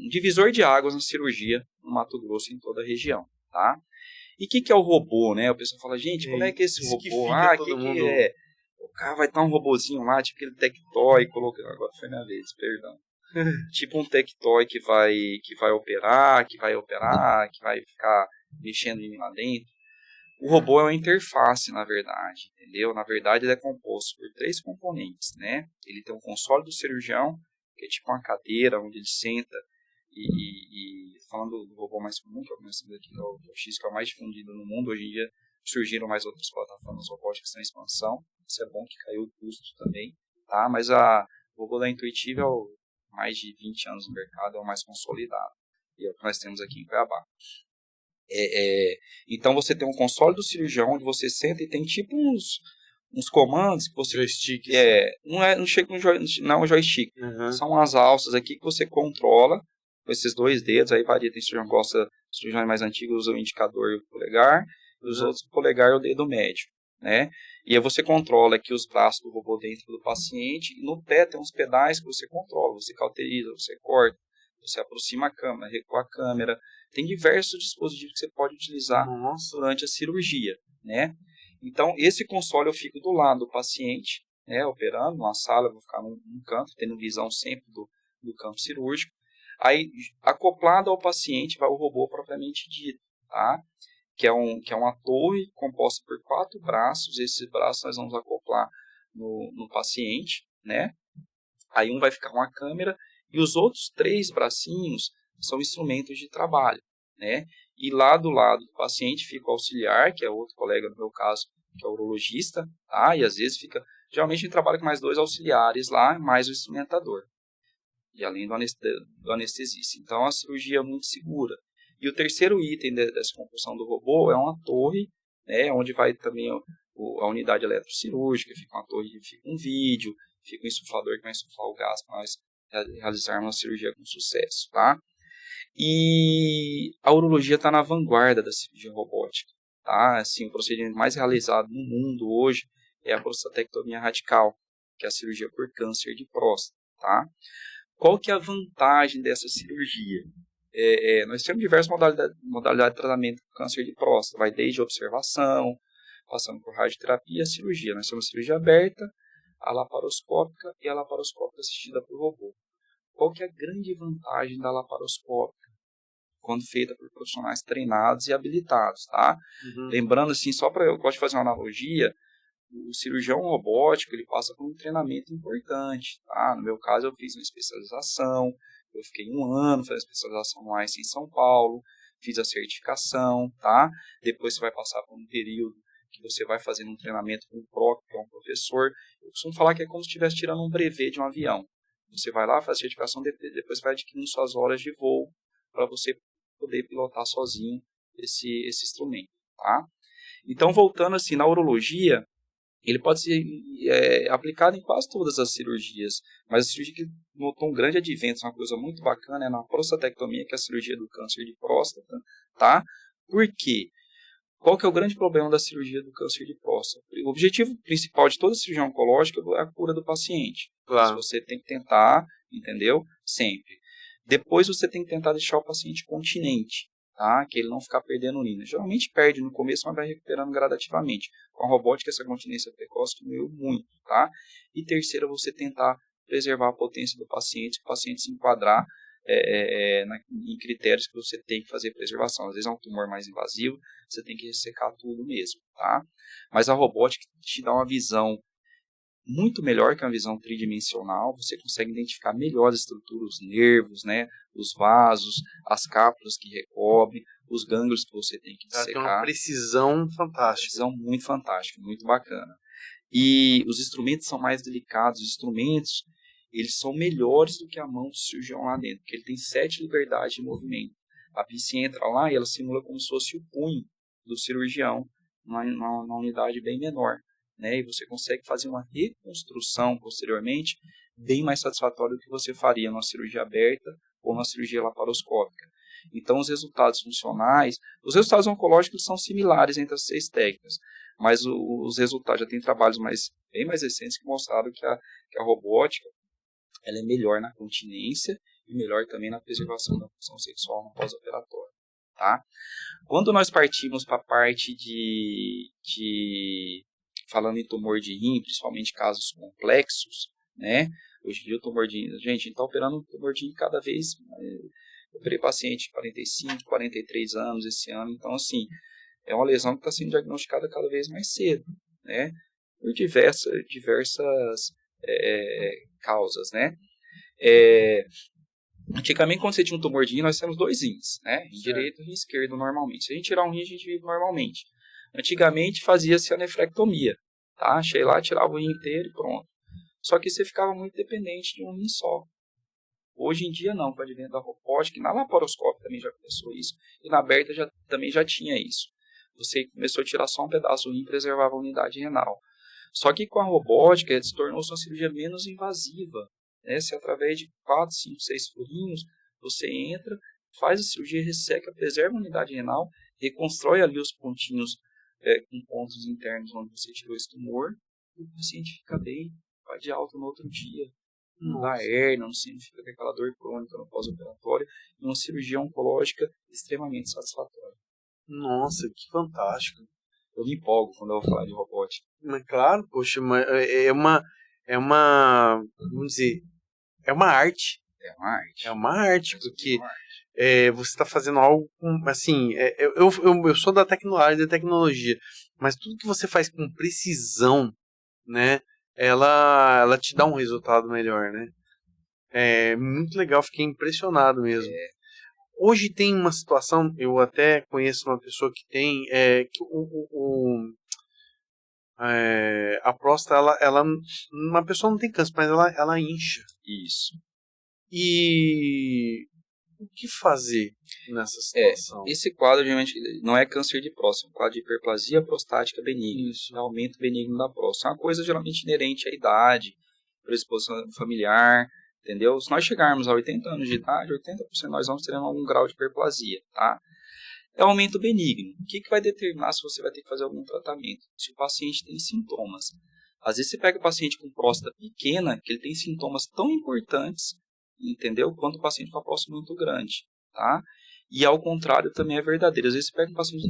[SPEAKER 2] divisor de águas na cirurgia no Mato Grosso e em toda a região, tá? E o que é o robô, né? O pessoal fala, gente, como é que é esse robô? Que é? O cara vai estar um robozinho lá, tipo aquele Tectoy, agora foi minha vez, perdão. Tipo um Tectoy que vai operar, que vai ficar mexendo em mim lá dentro. O robô é uma interface, na verdade, entendeu? Na verdade, ele é composto por 3 componentes, né? Ele tem um console do cirurgião, que é tipo uma cadeira onde ele senta, e falando do robô mais comum, que é o que nós temos aqui, que é o X, que é o mais difundido no mundo. Hoje em dia surgiram mais outras plataformas robóticas que estão em expansão. Isso é bom que caiu o custo também, tá? Mas o robô da Intuitive é o mais de 20 anos no mercado, é o mais consolidado. E é o que nós temos aqui em Cuiabá. Então você tem um console do cirurgião, onde você senta e tem tipo uns comandos que você...
[SPEAKER 1] Joystick.
[SPEAKER 2] Não chega não é um joystick. São umas alças aqui que você controla com esses 2 dedos. Aí varia, tem cirurgiões mais antigos usam o indicador e o polegar, e os outros o polegar e o dedo médio, né? E aí você controla aqui os braços do robô dentro do paciente, e no pé tem uns pedais que você controla, você cauteriza, você corta, você aproxima a câmera, recua a câmera. Tem diversos dispositivos que você pode utilizar durante a cirurgia, né? Então, esse console eu fico do lado do paciente, né, operando, numa sala, eu vou ficar num canto, tendo visão sempre do campo cirúrgico. Aí, acoplado ao paciente, vai o robô propriamente dito, tá? Que é uma torre composta por 4 braços. Esses braços nós vamos acoplar no paciente, né? Aí vai ficar uma câmera, e os outros 3 bracinhos são instrumentos de trabalho, né? E lá do lado do paciente fica o auxiliar, que é outro colega, no meu caso, que é o urologista, tá? E às vezes geralmente a gente trabalha com mais 2 auxiliares lá, mais o instrumentador. E além do anestesista. Então a cirurgia é muito segura. E o terceiro item dessa compulsão do robô é uma torre, né? Onde vai também a unidade eletrocirúrgica, fica uma torre, fica um vídeo, fica um insuflador que vai insuflar o gás para nós realizarmos a cirurgia com sucesso, tá? E a urologia está na vanguarda da cirurgia robótica, tá? Assim, o procedimento mais realizado no mundo hoje é a prostatectomia radical, que é a cirurgia por câncer de próstata, tá? Qual que é a vantagem dessa cirurgia? Nós temos diversas modalidades de tratamento do câncer de próstata, vai desde a observação, passando por radioterapia e a cirurgia. Nós temos a cirurgia aberta, a laparoscópica e a laparoscópica assistida por robô. Qual que é a grande vantagem da laparoscópica? Quando feita por profissionais treinados e habilitados, tá? Lembrando assim, eu gosto de fazer uma analogia, o cirurgião robótico, ele passa por um treinamento importante, tá? No meu caso, eu fiz uma especialização, eu fiquei 1 ano fazendo especialização no AIS em São Paulo, fiz a certificação, tá? Depois você vai passar por um período que você vai fazendo um treinamento com o próprio, que é um professor. Eu costumo falar que é como se estivesse tirando um brevet de um avião. Você vai lá, faz a certificação, depois vai adquirindo suas horas de voo para você poder pilotar sozinho esse instrumento, tá? Então, voltando assim, na urologia, ele pode ser aplicado em quase todas as cirurgias, mas a cirurgia que notou um grande advento, uma coisa muito bacana, é na prostatectomia, que é a cirurgia do câncer de próstata, tá? Por quê? Qual que é o grande problema da cirurgia do câncer de próstata? O objetivo principal de toda cirurgia oncológica é a cura do paciente.
[SPEAKER 1] Claro.
[SPEAKER 2] Mas você tem que tentar, entendeu? Sempre. Depois você tem que tentar deixar o paciente continente, tá? Que ele não ficar perdendo urina. Geralmente perde no começo, mas vai recuperando gradativamente. Com a robótica, essa continência precoce diminuiu muito, tá? E terceira, você tentar preservar a potência do paciente, se o paciente se enquadrar em critérios que você tem que fazer preservação. Às vezes é um tumor mais invasivo, você tem que ressecar tudo mesmo, tá? Mas a robótica te dá uma visão muito melhor que uma visão tridimensional. Você consegue identificar melhor as estruturas, os nervos, né? Os vasos, as cápsulas que recobrem, os gânglios que você tem que dissecar.
[SPEAKER 1] Tem uma precisão fantástica.
[SPEAKER 2] Precisão muito fantástica, muito bacana. E os instrumentos são mais delicados. Os instrumentos, eles são melhores do que a mão do cirurgião lá dentro, porque ele tem 7 liberdades de movimento. A PC entra lá e ela simula como se fosse o punho do cirurgião, numa unidade bem menor, né? E você consegue fazer uma reconstrução posteriormente bem mais satisfatória do que você faria numa cirurgia aberta ou numa cirurgia laparoscópica. Então, os resultados funcionais, os resultados oncológicos são similares entre as 6 técnicas, mas os resultados, já tem trabalhos bem mais recentes que mostraram que a robótica ela é melhor na continência e melhor também na preservação da função sexual no pós-operatório, tá? Quando nós partimos para a parte falando em tumor de rim, principalmente casos complexos, né? Hoje em dia o tumor de rim, gente, a gente está operando um tumor de rim cada vez. Eu operei paciente de 45, 43 anos esse ano, então assim, é uma lesão que está sendo diagnosticada cada vez mais cedo, né? Por diversas causas, né? Antigamente, quando você tinha um tumor de rim, nós temos 2 rins, né? Rim direito e rim esquerdo normalmente. Se a gente tirar um rim, a gente vive normalmente. Antigamente fazia-se a nefrectomia, tá? Cheguei lá, tirava o rim inteiro e pronto. Só que você ficava muito dependente de um rim só. Hoje em dia não, com o advento da robótica, na laparoscópia também já começou isso, e na aberta também já tinha isso. Você começou a tirar só um pedaço do rim e preservava a unidade renal. Só que com a robótica, se tornou-se uma cirurgia menos invasiva, né? Se através de 4, 5, 6 furinhos, você entra, faz a cirurgia, resseca, preserva a unidade renal, reconstrói ali os pontinhos com pontos internos onde você tirou esse tumor, e o paciente fica bem, vai de alta no outro dia. Não dá hérnia, não significa que aquela dor crônica no pós-operatório, e uma cirurgia oncológica extremamente satisfatória.
[SPEAKER 1] Nossa, que fantástico.
[SPEAKER 2] Eu me empolgo quando eu vou falar de robótica.
[SPEAKER 1] Mas claro, poxa, vamos dizer, é uma arte.
[SPEAKER 2] É uma arte.
[SPEAKER 1] É uma arte, porque você está fazendo algo assim, eu sou da área da tecnologia, mas tudo que você faz com precisão, né, ela te dá um resultado melhor, né? É muito legal, fiquei impressionado mesmo. Hoje tem uma situação, eu até conheço uma pessoa que tem, que a próstata, uma pessoa não tem câncer, mas ela incha.
[SPEAKER 2] Isso.
[SPEAKER 1] E o que fazer nessa situação?
[SPEAKER 2] Esse quadro, geralmente, não é câncer de próstata, é um quadro de hiperplasia prostática benigna. Isso. Aumento benigno da próstata. É uma coisa geralmente inerente à idade, predisposição familiar, entendeu? Se nós chegarmos a 80 anos de idade, 80% de nós vamos ter algum grau de hiperplasia, tá? É um aumento benigno. O que vai determinar se você vai ter que fazer algum tratamento? Se o paciente tem sintomas. Às vezes você pega o paciente com próstata pequena, que ele tem sintomas tão importantes, entendeu? Quanto o paciente com a próstata muito grande, tá? E ao contrário também é verdadeiro. Às vezes você pega um paciente,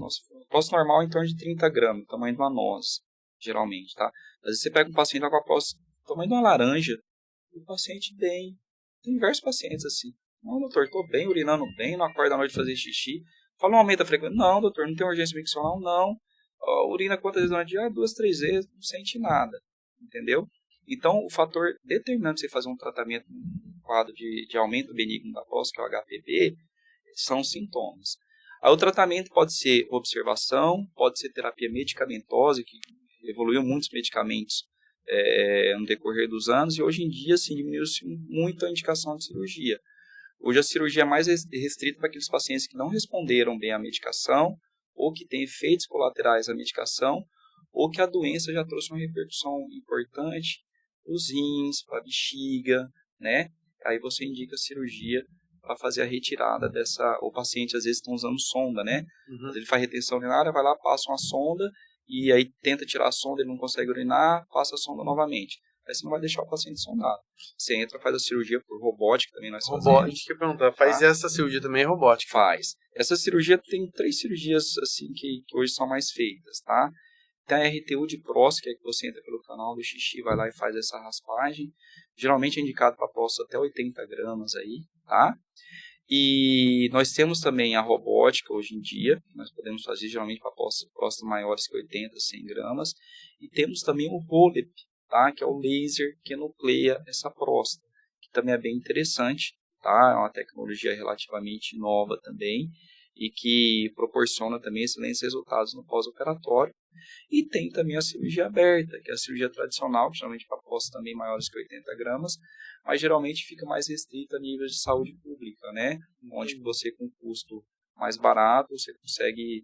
[SPEAKER 2] próstata normal em torno de 30 gramas, tamanho de uma noz, geralmente, tá? Às vezes você pega um paciente com a próstata tamanho de uma laranja, e o paciente bem. Tem diversos pacientes assim. Não, doutor, estou bem, urinando bem, não acordo à noite fazer xixi. Fala um aumento da frequência. Não, doutor, não tem urgência miccional, não. Urina quantas vezes no dia? 2, 3 vezes, não sente nada. Entendeu? Então, o fator determinante de você fazer um tratamento no quadro de aumento benigno da próstata, que é o HPB, são os sintomas. Aí, o tratamento pode ser observação, pode ser terapia medicamentosa, que evoluiu muitos medicamentos no decorrer dos anos, e hoje em dia assim, diminuiu-se muito a indicação de cirurgia. Hoje a cirurgia é mais restrita para aqueles pacientes que não responderam bem à medicação, ou que têm efeitos colaterais à medicação, ou que a doença já trouxe uma repercussão importante para os rins, para a bexiga, né? Aí você indica a cirurgia para fazer a retirada dessa... O paciente às vezes está usando sonda, né?
[SPEAKER 1] Uhum.
[SPEAKER 2] Ele faz retenção urinária, vai lá, passa uma sonda, e aí tenta tirar a sonda, ele não consegue urinar, passa a sonda novamente. Aí você não vai deixar o paciente sondado. Você entra, faz a cirurgia por robótica, também nós fazemos.
[SPEAKER 1] Isso que eu ia perguntar, faz essa cirurgia também robótica?
[SPEAKER 2] Faz. Essa cirurgia tem 3 cirurgias assim que hoje são mais feitas, tá? Tem a RTU de próstata, que você entra pelo canal do xixi, vai lá e faz essa raspagem. Geralmente é indicado para próstata até 80 gramas aí, tá? E nós temos também a robótica hoje em dia, nós podemos fazer geralmente para próstatas maiores que 80, 100 gramas. E temos também o ROLEP, tá? Que é o laser que nucleia essa próstata, que também é bem interessante, tá? É uma tecnologia relativamente nova também e que proporciona também excelentes resultados no pós-operatório. E tem também a cirurgia aberta, que é a cirurgia tradicional, que geralmente para próstata também maiores que 80 gramas, mas geralmente fica mais restrita a nível de saúde pública, né? Onde você com custo mais barato, você consegue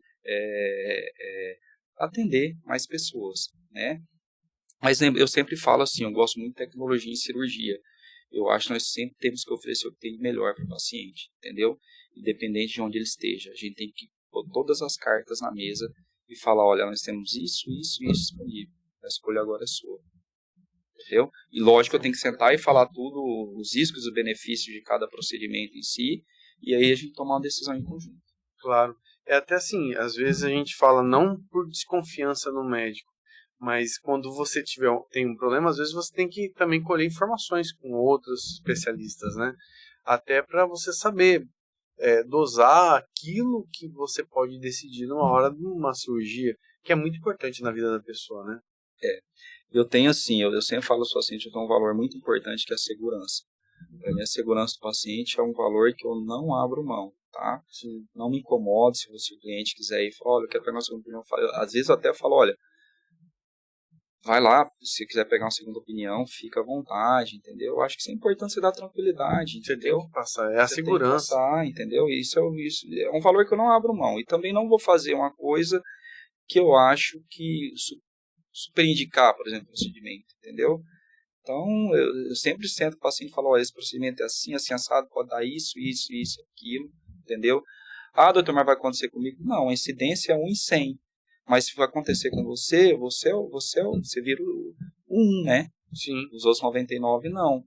[SPEAKER 2] atender mais pessoas, né? Mas eu sempre falo assim, eu gosto muito de tecnologia em cirurgia. Eu acho que nós sempre temos que oferecer o que tem de melhor para o paciente, entendeu? Independente de onde ele esteja. A gente tem que pôr todas as cartas na mesa e falar, olha, nós temos isso, isso e isso disponível. A escolha agora é sua. Entendeu? E lógico, eu tenho que sentar e falar tudo, os riscos e os benefícios de cada procedimento em si, e aí a gente tomar uma decisão em conjunto.
[SPEAKER 1] Claro. É até assim, às vezes a gente fala não por desconfiança no médico, mas quando você tem um problema, às vezes você tem que também colher informações com outros especialistas, né? Até para você saber dosar aquilo que você pode decidir numa hora de uma cirurgia, que é muito importante na vida da pessoa, né?
[SPEAKER 2] Eu tenho assim, eu sempre falo aos pacientes, eu tenho um valor muito importante que é a segurança. Para mim, a segurança do paciente é um valor que eu não abro mão, tá?
[SPEAKER 1] Sim.
[SPEAKER 2] Não me incomode se o cliente quiser ir, olha, eu quero pegar uma segunda opinião. Às vezes eu até falo, olha, vai lá, se quiser pegar uma segunda opinião, fica à vontade, entendeu? Eu acho que isso é importante, você dar tranquilidade, entendeu?
[SPEAKER 1] Tem que passar, é a
[SPEAKER 2] você
[SPEAKER 1] segurança.
[SPEAKER 2] Tem que passar, entendeu? Isso é um valor que eu não abro mão. E também não vou fazer uma coisa que eu acho que superindicar, por exemplo, o procedimento, entendeu? Então, eu sempre sento o paciente e falo, olha, esse procedimento é assim, assim, assado, pode dar isso, isso, isso, aquilo, entendeu? Ah, doutor, mas vai acontecer comigo? Não, a incidência é 1 em 100. Mas se vai acontecer com você, você vira o 1, né?
[SPEAKER 1] Sim.
[SPEAKER 2] Os outros 99 não.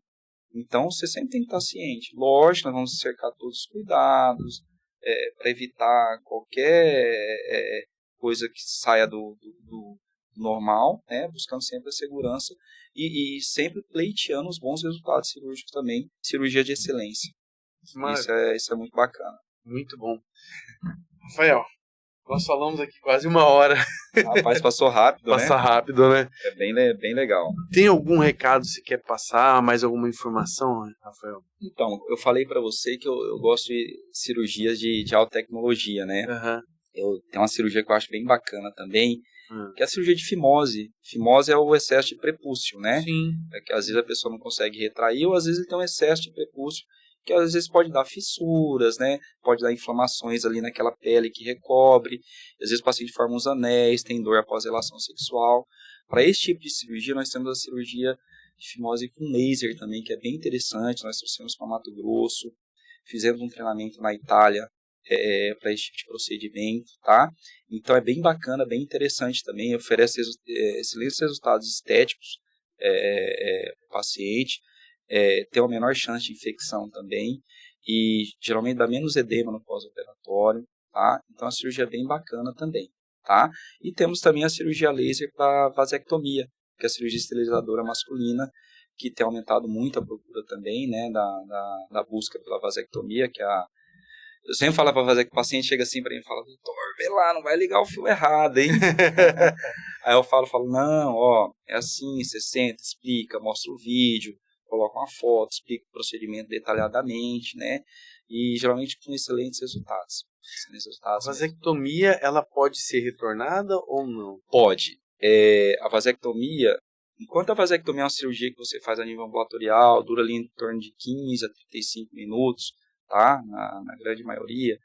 [SPEAKER 2] Então, você sempre tem que estar ciente. Lógico, nós vamos cercar todos os cuidados, para evitar qualquer coisa que saia do normal, né? Buscando sempre a segurança e sempre pleiteando os bons resultados cirúrgicos também, cirurgia de excelência. Isso é muito bacana.
[SPEAKER 1] Muito bom. Rafael, nós falamos aqui quase 1 hora.
[SPEAKER 2] Rapaz, passou rápido, né?
[SPEAKER 1] Passa rápido, né?
[SPEAKER 2] É bem legal.
[SPEAKER 1] Tem algum recado que você quer passar? Mais alguma informação, Rafael?
[SPEAKER 2] Então, eu falei para você que eu gosto de cirurgias de alta tecnologia, né?
[SPEAKER 1] Uhum.
[SPEAKER 2] Eu tenho uma cirurgia que eu acho bem bacana também, que é a cirurgia de fimose. Fimose é o excesso de prepúcio, né?
[SPEAKER 1] Sim.
[SPEAKER 2] É que às vezes a pessoa não consegue retrair, ou às vezes ele tem um excesso de prepúcio, que às vezes pode dar fissuras, né? Pode dar inflamações ali naquela pele que recobre. Às vezes o paciente forma uns anéis, tem dor após relação sexual. Para esse tipo de cirurgia, nós temos a cirurgia de fimose com laser também, que é bem interessante. Nós trouxemos para Mato Grosso, fizemos um treinamento na Itália para esse tipo de procedimento, tá? Então é bem bacana, bem interessante também, oferece excelentes resultados estéticos para o paciente, tem uma menor chance de infecção também e geralmente dá menos edema no pós-operatório, tá? Então a cirurgia é bem bacana também, tá? E temos também a cirurgia laser para vasectomia, que é a cirurgia esterilizadora masculina, que tem aumentado muito a procura também, né, da busca pela vasectomia, que é eu sempre falo para fazer que o paciente chega assim para mim e fala, doutor, vê lá, não vai ligar o fio errado, hein? Aí eu falo, não, ó, é assim, você senta, explica, mostra o vídeo, coloca uma foto, explica o procedimento detalhadamente, né? E geralmente com excelentes resultados.
[SPEAKER 1] A vasectomia, ela pode ser retornada ou não?
[SPEAKER 2] Pode. A vasectomia, Enquanto a vasectomia é uma cirurgia que você faz a nível ambulatorial, dura ali em torno de 15 a 35 minutos, tá? Na grande maioria.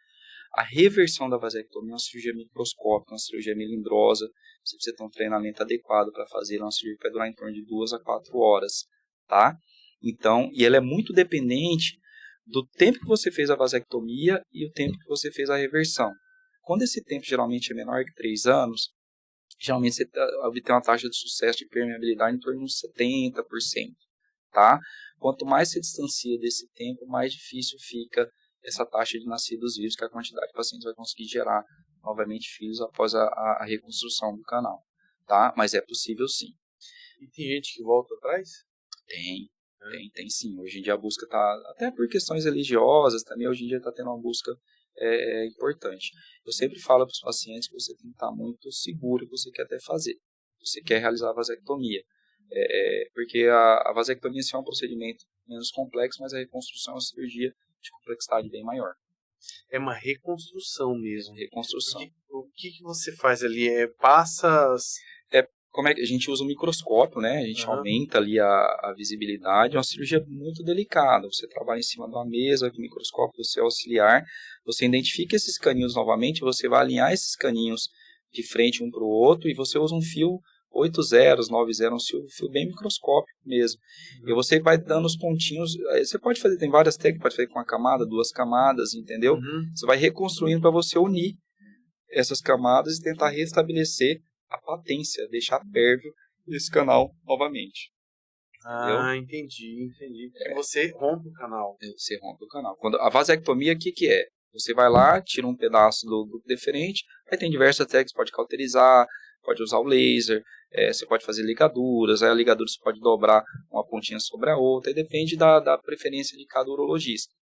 [SPEAKER 2] A reversão da vasectomia é uma cirurgia microscópica, uma cirurgia melindrosa. Você precisa ter um treinamento adequado para fazer. É uma cirurgia que vai durar em torno de 2 a 4 horas, tá? Então, e ela é muito dependente do tempo que você fez a vasectomia e o tempo que você fez a reversão. Quando esse tempo geralmente é menor que 3 anos, geralmente você obtém uma taxa de sucesso de permeabilidade em torno de uns 70%, tá? Quanto mais se distancia desse tempo, mais difícil fica essa taxa de nascidos vivos, que é a quantidade de pacientes vai conseguir gerar novamente filhos após a reconstrução do canal, tá? Mas é possível sim.
[SPEAKER 1] E tem gente que volta atrás?
[SPEAKER 2] Tem sim. Hoje em dia a busca está, até por questões religiosas também, hoje em dia está tendo uma busca importante. Eu sempre falo para os pacientes que você tem que estar muito seguro que você quer até fazer. Você quer realizar a vasectomia. Porque a vasectomia sim, é um procedimento menos complexo, mas a reconstrução é uma cirurgia de complexidade bem maior.
[SPEAKER 1] É uma reconstrução mesmo.
[SPEAKER 2] Reconstrução.
[SPEAKER 1] O que você faz ali? Passa...
[SPEAKER 2] Como é que a gente usa o microscópio, né? A gente aumenta ali a visibilidade. É uma cirurgia muito delicada. Você trabalha em cima de uma mesa com o microscópio, você é auxiliar. Você identifica esses caninhos novamente, você vai alinhar esses caninhos de frente um para o outro e você usa um fio 8 zeros, 9 zeros, um fio bem microscópico mesmo. E você vai dando os pontinhos. Você pode fazer, tem várias técnicas, pode fazer com uma camada, 2 camadas, entendeu? Você vai reconstruindo para você unir essas camadas e tentar restabelecer a patência, deixar pérvio esse canal novamente.
[SPEAKER 1] Entendi. Você rompe o canal.
[SPEAKER 2] Você rompe o canal. Quando a vasectomia, o que é? Você vai lá, tira um pedaço do grupo deferente, aí tem diversas técnicas, pode cauterizar, pode usar o laser, você pode fazer ligaduras, aí a ligadura você pode dobrar uma pontinha sobre a outra, aí depende da preferência de cada urologista.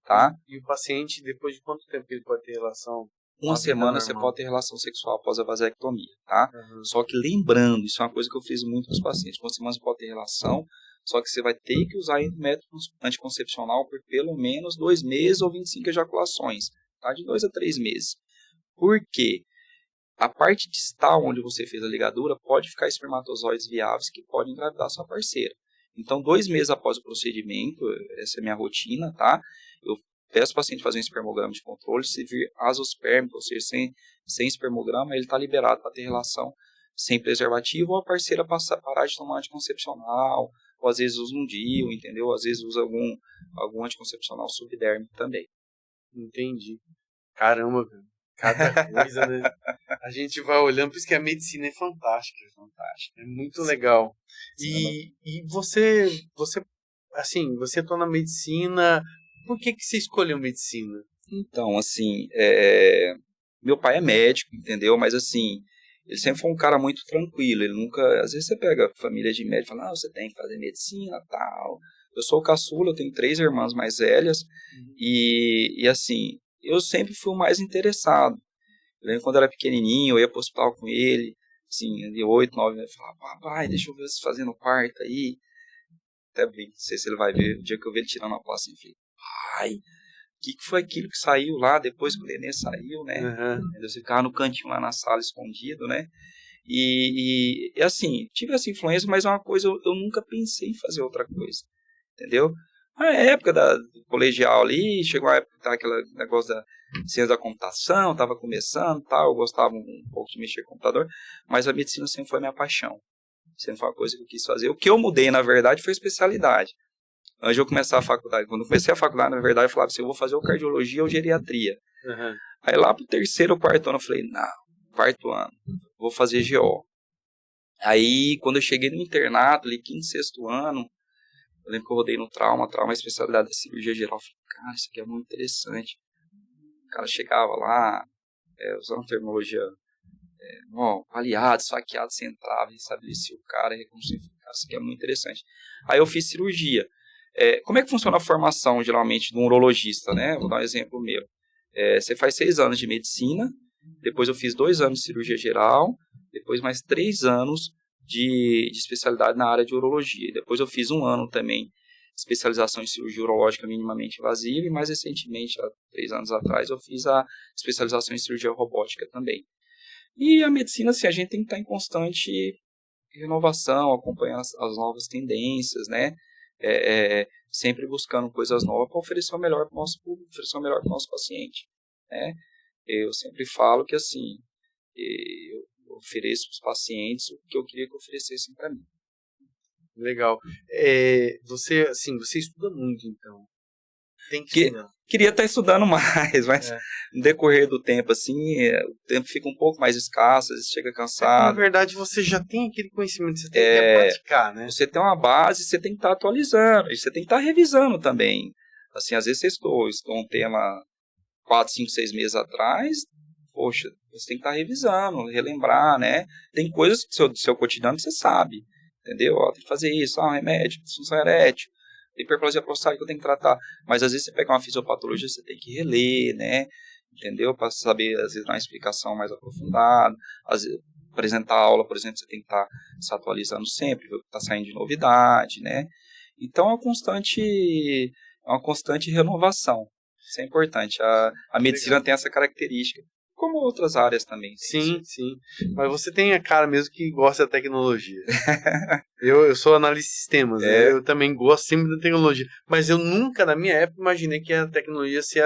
[SPEAKER 2] Tá?
[SPEAKER 1] E o paciente, depois de quanto tempo ele pode ter relação?
[SPEAKER 2] Uma semana você pode ter relação sexual após a vasectomia, tá? Só que lembrando, isso é uma coisa que eu fiz muito com os pacientes, uma semana você pode ter relação, só que você vai ter que usar método anticoncepcional por pelo menos 2 meses ou 25 ejaculações, tá? De 2 a 3 meses. Por quê? A parte distal onde você fez a ligadura pode ficar espermatozoides viáveis que podem engravidar sua parceira. Então, 2 meses após o procedimento, essa é a minha rotina, tá? Eu peço o paciente fazer um espermograma de controle, se vir azospérmico, ou seja, sem espermograma, ele está liberado para ter relação sem preservativo, ou a parceira parar de tomar anticoncepcional, ou às vezes usa um DIU, entendeu? Às vezes usa algum anticoncepcional subdérmico também.
[SPEAKER 1] Entendi. Caramba, cada coisa, né? A gente vai olhando, por isso que a medicina é fantástica. É muito legal. E você, assim, você entrou na medicina... Por que você escolheu medicina?
[SPEAKER 2] Então, assim, meu pai é médico, entendeu? Mas, assim, ele sempre foi um cara muito tranquilo. Ele nunca... Às vezes você pega família de médico e fala, você tem que fazer medicina, tal. Eu sou o caçula, eu tenho 3 irmãs mais velhas. E, assim, eu sempre fui o mais interessado. Eu lembro quando eu era pequenininho, eu ia pro hospital com ele, assim, de 8, 9 anos, eu falava, papai, deixa eu ver você fazendo parto aí. Até brinco, não sei se ele vai ver, o dia que eu vi ele tirando a placa, assim, falei, pai, o que foi aquilo que saiu lá depois que o neném saiu, né? Você ficava no cantinho lá na sala escondido, né? E assim, tive essa influência, mas é uma coisa, eu nunca pensei em fazer outra coisa, entendeu? Na época do colegial ali, chegou a época aquele negócio da ciência da computação, estava começando, tal, eu gostava um pouco de mexer com computador, mas a medicina sempre foi minha paixão, sempre foi uma coisa que eu quis fazer. O que eu mudei, na verdade, foi a especialidade. Antes de eu começar a faculdade, quando eu comecei a faculdade, na verdade, eu falava assim, eu vou fazer ou cardiologia ou geriatria. Aí lá pro 3º ou 4º ano, eu falei, não, 4º ano, vou fazer GO. Aí, quando eu cheguei no internato, ali, 5º, 6º ano, eu lembro que eu rodei no trauma é a especialidade da cirurgia geral. Eu falei, cara, isso aqui é muito interessante. O cara chegava lá, usando terminologia, aliado, esfaqueado, você entrava, estabelecia o cara, reconstruía, cara, isso aqui é muito interessante. Aí eu fiz cirurgia. Como é que funciona a formação, geralmente, de um urologista, né? Vou dar um exemplo meu. Você faz 6 anos de medicina, depois eu fiz 2 anos de cirurgia geral, depois mais 3 anos de especialidade na área de urologia. Depois eu fiz 1 ano também de especialização em cirurgia urológica minimamente invasiva e mais recentemente, há 3 anos atrás, eu fiz a especialização em cirurgia robótica também. E a medicina, assim, a gente tem que estar em constante renovação, acompanhando as novas tendências, né? Sempre buscando coisas novas para oferecer o melhor para o nosso público, oferecer o melhor para o nosso paciente, né? Eu sempre falo que, assim, eu ofereço para os pacientes o que eu queria que oferecessem para mim.
[SPEAKER 1] Legal. Você estuda muito, então. Tem que estudar.
[SPEAKER 2] Queria estar estudando mais, mas no decorrer do tempo, assim, o tempo fica um pouco mais escasso, às vezes chega cansado.
[SPEAKER 1] Na verdade, você já tem aquele conhecimento, você tem que praticar, né?
[SPEAKER 2] Você tem uma base, você tem que estar atualizando, e você tem que estar revisando também. Assim, às vezes você estudou um tema 4, 5, 6 meses atrás, poxa, você tem que estar revisando, relembrar, né? Tem coisas do seu cotidiano que você sabe, entendeu? Tem que fazer isso, remédio, disfunção erétil, hiperplasia prostática que eu tenho que tratar. Mas às vezes você pega uma fisiopatologia, você tem que reler, né? Entendeu? Para saber, às vezes, dar uma explicação mais aprofundada. Às vezes, apresentar a aula, por exemplo, você tem que estar se atualizando sempre, ver o que está saindo de novidade, né? Então é uma constante renovação. Isso é importante. A medicina tem essa característica, como outras áreas também.
[SPEAKER 1] Sim. Mas você tem a cara mesmo que gosta da tecnologia. eu sou analista de sistemas, né? Eu também gosto sempre da tecnologia. Mas eu nunca, na minha época, imaginei que a tecnologia ia ser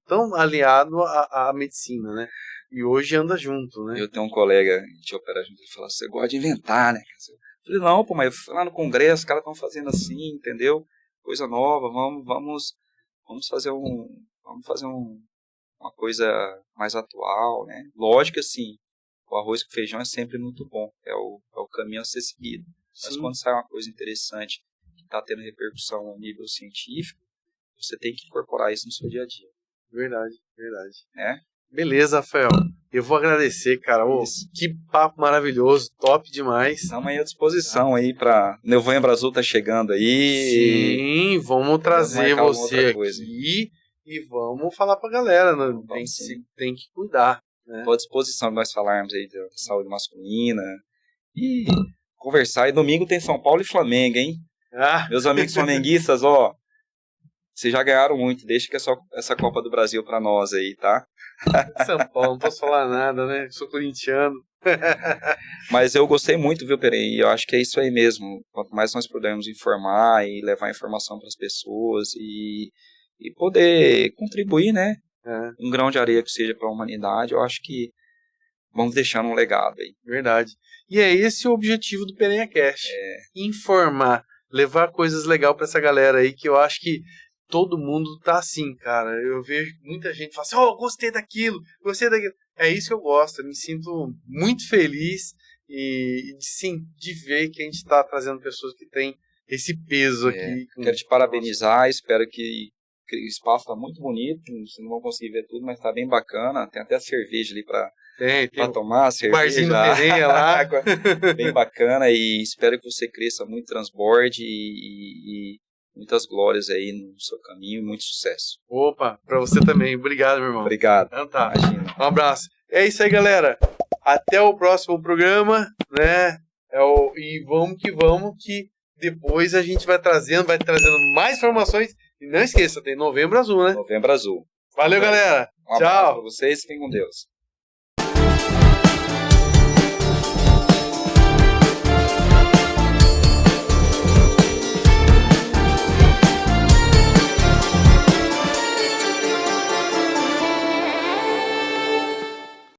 [SPEAKER 1] tão aliado à medicina, né? E hoje anda junto, né?
[SPEAKER 2] Eu tenho um colega que opera junto, ele fala, você gosta de inventar, né? Eu falei, não, pô, mas eu fui lá no congresso, os caras estão fazendo assim, entendeu? Coisa nova, vamos fazer uma coisa mais atual, né? Lógico, assim, o arroz com feijão é sempre muito bom, é o caminho a ser seguido. Sim. Mas quando sai uma coisa interessante que está tendo repercussão a nível científico, você tem que incorporar isso no seu dia a dia.
[SPEAKER 1] Verdade.
[SPEAKER 2] Né?
[SPEAKER 1] Beleza, Rafael. Eu vou agradecer, cara. Que papo maravilhoso, top demais.
[SPEAKER 2] Estamos aí à disposição aí para Novembro Azul tá chegando aí.
[SPEAKER 1] Sim, vamos trazer você aqui e vamos falar pra galera, né? Tem que cuidar, né?
[SPEAKER 2] Estou à disposição de nós falarmos aí da saúde masculina e conversar. E domingo tem São Paulo e Flamengo, hein? Meus amigos flamenguistas, vocês já ganharam muito, deixa que essa Copa do Brasil para nós aí, tá?
[SPEAKER 1] São Paulo, não posso falar nada, né? Sou corintiano.
[SPEAKER 2] Mas eu gostei muito, viu, Perei? Eu acho que é isso aí mesmo. Quanto mais nós pudermos informar e levar informação para as pessoas e poder contribuir, né? Um grão de areia que seja para a humanidade, eu acho que vamos deixando um legado aí.
[SPEAKER 1] Verdade. E é esse o objetivo do PerenhaCast. Informar, levar coisas legais para essa galera aí, que eu acho que todo mundo tá assim, cara. Eu vejo muita gente falar assim, gostei daquilo. É isso que eu gosto. Eu me sinto muito feliz de ver que a gente tá trazendo pessoas que têm esse peso aqui.
[SPEAKER 2] Quero te parabenizar, espero que o espaço tá muito bonito, vocês não vão conseguir ver tudo, mas tá bem bacana. Tem até cerveja ali para tomar, cerveja.
[SPEAKER 1] Barzinho Pereira lá.
[SPEAKER 2] Bem bacana, e espero que você cresça muito, transborde e muitas glórias aí no seu caminho e muito sucesso.
[SPEAKER 1] Opa, pra você também. Obrigado, meu irmão.
[SPEAKER 2] Obrigado.
[SPEAKER 1] Então tá.
[SPEAKER 2] Imagina.
[SPEAKER 1] Um abraço. É isso aí, galera. Até o próximo programa, né? E vamos que depois a gente vai trazendo mais informações. E não esqueça, tem Novembro Azul, né?
[SPEAKER 2] Novembro Azul.
[SPEAKER 1] Valeu, galera.
[SPEAKER 2] Um abraço pra vocês, fiquem com Deus.